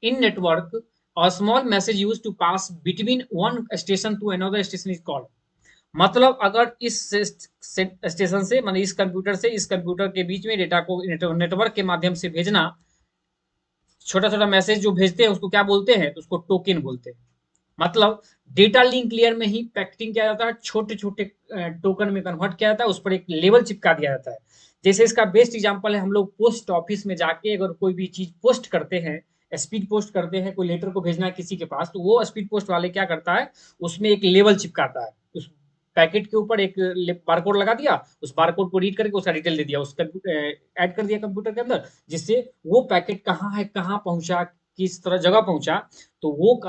In network, a small message used to pass between one station to another station is called। मतलब अगर इस स्टेशन से, मतलब इस कंप्यूटर से इस कंप्यूटर के बीच में डेटा को नेटवर्क के माध्यम से भेजना, छोटा छोटा मैसेज जो भेजते हैं उसको क्या बोलते हैं, तो उसको टोकन बोलते हैं। मतलब डेटा लिंक लेयर में ही पैकेटिंग किया जाता है, छोटे छोटे टोकन में कन्वर्ट किया जाता है, उस पर एक लेबल चिपका दिया जाता है। जैसे इसका बेस्ट एग्जांपल है, हम लोग पोस्ट ऑफिस में जाके अगर कोई भी चीज पोस्ट करते हैं, स्पीड पोस्ट करते हैं, कोई लेटर को भेजना है किसी के पास, तो वो स्पीड पोस्ट वाले क्या करता है, उसमें एक लेबल चिपकाता है, उस पैकेट के ऊपर एक बारकोड लगा दिया, उस बारकोड को रीड करके उसका डिटेल दे दिया, उस ऐड कर दिया कंप्यूटर के अंदर, जिससे वो पैकेट कहाँ है, कहाँ पहुंचा, किस तरह जगह पहुंचा, तो वो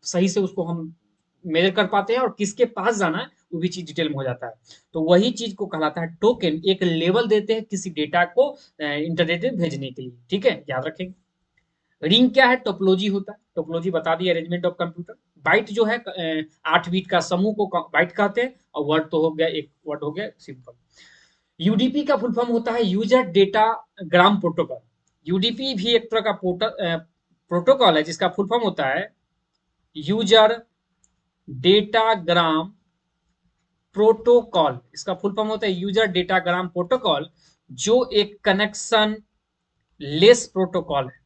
सही से उसको हम मेजर कर पाते हैं, और किसके पास जाना है वो भी चीज डिटेल में हो जाता है। तो वही चीज को कहलाता है टोकन, एक लेवल देते हैं किसी डेटा को इंटरनेट में भेजने के लिए। ठीक है, याद रखेंगे। रिंग क्या है, टोपोलॉजी होता है, टोपोलॉजी बता दी, अरेंजमेंट ऑफ कंप्यूटर। बाइट जो है 8 बीट का समूह को बाइट कहते हैं, और वर्ड तो हो गया, एक वर्ड हो गया सिंपल। यूडीपी का फुल फॉर्म होता है यूजर डेटा ग्राम प्रोटोकॉल। यूडीपी भी एक तरह का प्रोटोकॉल है जिसका फुल फॉर्म होता है यूजर डेटाग्राम प्रोटोकॉल। इसका फुल फॉर्म होता है यूजर डेटाग्राम प्रोटोकॉल, जो एक कनेक्शन लेस प्रोटोकॉल है।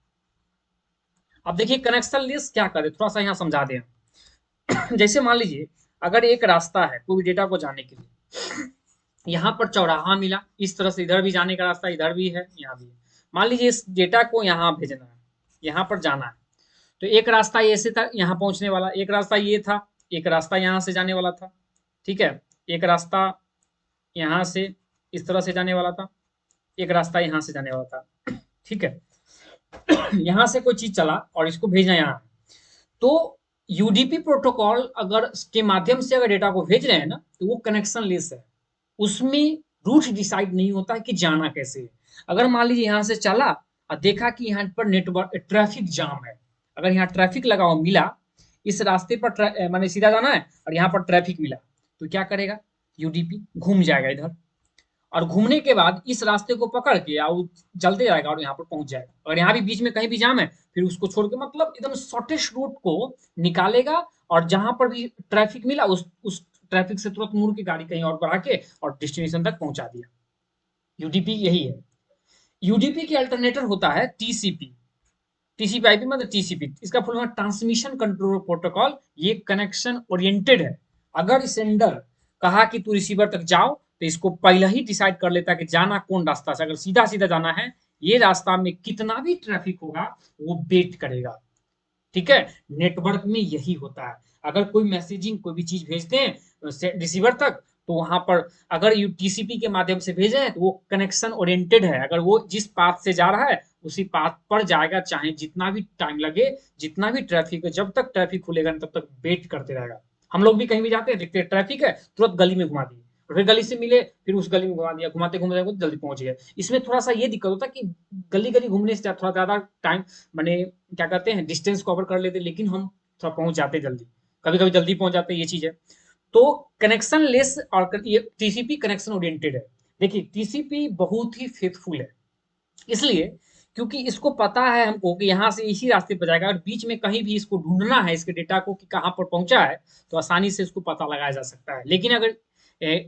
अब देखिए, कनेक्शन लेस क्या करे, थोड़ा सा यहाँ समझा दें। जैसे मान लीजिए, अगर एक रास्ता है कोई डेटा को जाने के लिए, यहाँ पर चौराहा मिला, इस तरह से इधर भी जाने का रास्ता, इधर भी है, यहाँ भी है। मान लीजिए इस डेटा को यहाँ भेजना है, यहाँ पर जाना है, तो एक रास्ता ऐसे था यहाँ पहुंचने वाला, एक रास्ता ये था, एक रास्ता यहाँ से जाने वाला था। ठीक है, एक रास्ता यहाँ से इस तरह से जाने वाला था, एक रास्ता यहाँ से जाने वाला था। ठीक है, यहाँ से कोई चीज चला और इसको भेजना यहाँ, तो यूडीपी प्रोटोकॉल अगर के माध्यम से अगर डेटा को भेज रहे हैं ना, तो वो कनेक्शन लेस है, उसमें रूट डिसाइड नहीं होता है कि जाना कैसे है। अगर मान लीजिए यहाँ से चला और देखा कि यहाँ पर नेटवर्क ट्रैफिक जाम है, अगर यहाँ ट्रैफिक लगा हुआ मिला, इस रास्ते पर माने सीधा जाना है और यहाँ पर ट्रैफिक मिला, तो क्या करेगा, यूडीपी घूम जाएगा इधर, और घूमने के बाद इस रास्ते को पकड़ के और चलते जाएगा और यहाँ पर पहुंच जाएगा। अगर यहाँ भी बीच में कहीं भी जाम है, फिर उसको छोड़ के, मतलब एकदम शॉर्टेस्ट रूट को निकालेगा, और जहां पर भी ट्रैफिक मिला उस ट्रैफिक से तुरंत मुड़ के गाड़ी कहीं और बढ़ा के और डेस्टिनेशन तक पहुंचा दिया। यूडीपी यही है। यूडीपी के अल्टरनेटर होता है टीसीपी। टीसीपी आईपी मतलब टीसीपी, इसका full form transmission control protocol. ये कनेक्शन ओरिएंटेड है। अगर सेंडर कहा कि तू रिसीवर तक जाओ तो इसको पहले ही डिसाइड कर लेता है कि जाना कौन रास्ता से। अगर सीधा सीधा जाना है, ये रास्ता में कितना भी ट्रैफिक होगा वो वेट करेगा। ठीक है, नेटवर्क में यही होता है। अगर कोई मैसेजिंग कोई भी चीज भेजते हैं रिसीवर तक, तो वहां पर अगर यू टीसीपी के माध्यम से भेजे हैं तो वो कनेक्शन ओरिएंटेड है। अगर वो जिस पाथ से जा रहा है उसी पाथ पर जाएगा, चाहे जितना भी टाइम लगे, जितना भी ट्रैफिक है, जब तक ट्रैफिक खुलेगा तब तक वेट करते रहेगा। हम लोग भी कहीं भी जाते हैं, देखते हैं ट्रैफिक है, तुरंत गली में घुमा दिए, और फिर गली से मिले, फिर उस गली में घुमा दिया, घुमाते घुमाते जल्दी पहुंच गए। इसमें थोड़ा सा ये दिक्कत होता है कि गली गली घूमने से थोड़ा ज्यादा टाइम मैंने क्या कहते हैं डिस्टेंस कवर कर लेते, लेकिन हम थोड़ा पहुंच जाते जल्दी, कभी कभी जल्दी पहुंच जाते, ये चीज है। तो कनेक्शन लेस और ये टीसीपी कनेक्शन ओरिएंटेड है। देखिए टीसीपी बहुत ही फेथफुल है, इसलिए क्योंकि इसको पता है हमको कि यहाँ से इसी रास्ते पर जाएगा। अगर बीच में कहीं भी इसको ढूंढना है इसके डेटा को कि कहाँ पर पहुंचा है, तो आसानी से इसको पता लगाया जा सकता है। लेकिन अगर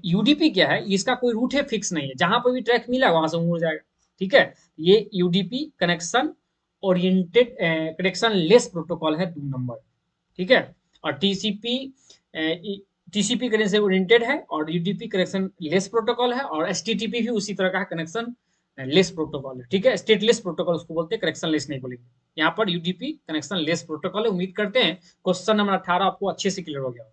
यूडीपी क्या है, इसका कोई रूट है फिक्स नहीं है, जहां पर भी ट्रैक मिला वहां से मुड़ जाएगा। ठीक है, ये UDP connection oriented connection less protocol है 2 नंबर। ठीक है, और टीसीपी कनेक्शन ओरिएंटेड है, और यूडीपी कनेक्शन लेस प्रोटोकॉल है, और एचटीटीपी भी उसी तरह का कनेक्शन लेस प्रोटोकॉल है। ठीक है, स्टेटलेस प्रोटोकॉल उसको बोलते हैं, कनेक्शन लेस नहीं बोलेंगे। यहाँ पर यूडीपी कनेक्शन लेस प्रोटोकॉल है। उम्मीद करते हैं क्वेश्चन नंबर 18 आपको अच्छे से क्लियर हो गया।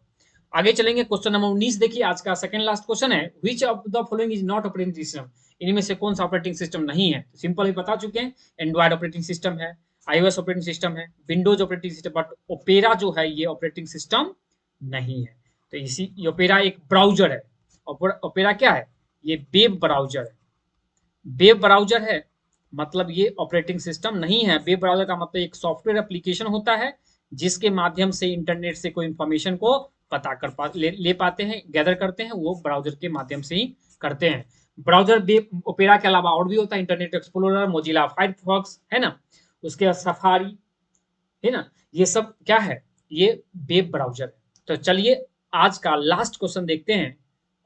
आगे चलेंगे, क्वेश्चन नंबर 19 देखिए, आज का सेकंड लास्ट क्वेश्चन है, which of the following is not operating system. इनमें से कौन सा ऑपरेटिंग सिस्टम नहीं है? तो सिंपल ही बता चुके हैं, एंड्रॉइड ऑपरेटिंग सिस्टम है, आईओएस ऑपरेटिंग सिस्टम है, Windows operating system, but opera जो है ये ऑपरेटिंग सिस्टम नहीं है। तो इसी ओपेरा एक ब्राउजर है। ओपेरा क्या है? ये वेब ब्राउजर है। वेब ब्राउजर है मतलब ये ऑपरेटिंग सिस्टम नहीं है। वेब ब्राउजर का मतलब एक सॉफ्टवेयर एप्लीकेशन होता है जिसके माध्यम से इंटरनेट से कोई इंफॉर्मेशन को पता ले पाते हैं, गैदर करते हैं, वो ब्राउजर के माध्यम से ही करते हैं। ब्राउजर वेब ओपेरा के अलावा और भी होता है, इंटरनेट एक्सप्लोरर, मोजिला फायरफॉक्स है ना, उसके बाद सफारी है ना, ये सब क्या है? ये वेब ब्राउजर है। तो चलिए आज का लास्ट क्वेश्चन देखते हैं,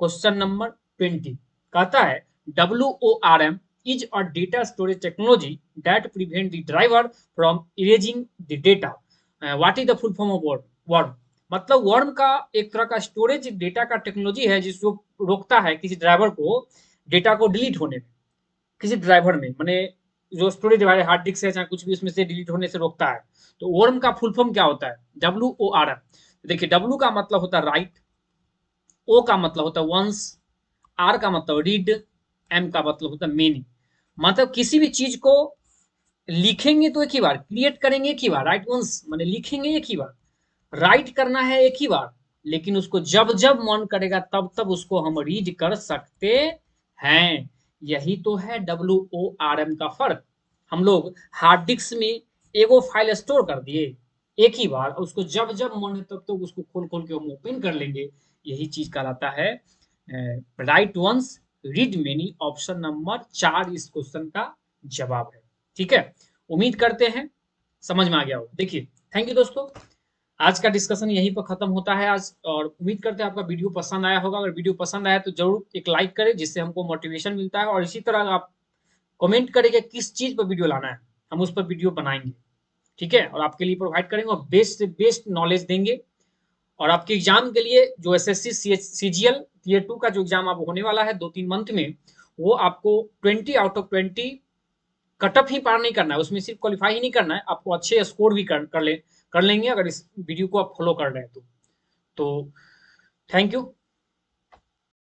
क्वेश्चन नंबर 20 कहता है WORM is a data storage technology that prevent the driver from erasing the data. What is the full form of worm? मतलब वर्म का एक तरह का स्टोरेज डेटा का टेक्नोलॉजी है जिसको रोकता है किसी ड्राइवर को डेटा को डिलीट होने में, किसी ड्राइवर में माने जो स्टोरेज डिवाइस हार्ड डिस्क है चाहे कुछ भी उसमें से डिलीट होने से रोकता है। तो वर्म का फुल फॉर्म क्या होता है? WORM। देखिए डब्ल्यू का मतलब होता है राइट, ओ का मतलब होता है वंस, आर का मतलब रीड, एम का मतलब होता है मेनी। मतलब किसी भी चीज को लिखेंगे तो एक ही बार, क्रिएट करेंगे एक ही बार, राइट वंस माने लिखेंगे एक ही बार, राइट करना है एक ही बार, लेकिन उसको जब जब मन करेगा तब तब उसको हम रीड कर सकते हैं। यही तो है WORM का फर्क। हम लोग हार्ड डिस्क में एगो फाइल स्टोर कर दिए एक ही बार, उसको जब जब मन है तब तक उसको खोल खोल के हम ओपन कर लेंगे। यही चीज कहलाता है write once read many. Option number 4 इस क्वेश्चन का जवाब है। ठीक है, उम्मीद करते हैं समझ में आ गया हो। देखिए थैंक यू दोस्तों, आज का डिस्कशन यहीं पर खत्म होता है आज, और उम्मीद करते हैं आपका वीडियो पसंद आया होगा। अगर वीडियो पसंद आया तो जरूर एक लाइक करें जिससे हमको मोटिवेशन मिलता है, और इसी तरह आप कमेंट करें कि किस चीज पर वीडियो लाना है, हम उस पर वीडियो बनाएंगे। ठीक है, और आपके लिए प्रोवाइड करेंगे और बेस्ट से बेस्ट नॉलेज देंगे। और आपके एग्जाम के लिए जो SSC CGL Tier 2 का जो एग्जाम आप होने वाला है 2-3 मंथ में, वो आपको 20 आउट ऑफ 20 कट ऑफ ही पार नहीं करना है, उसमें सिर्फ क्वालिफाई ही नहीं करना है, आपको अच्छे स्कोर भी कर लेंगे अगर इस वीडियो को आप फॉलो कर रहे हैं तो थैंक यू।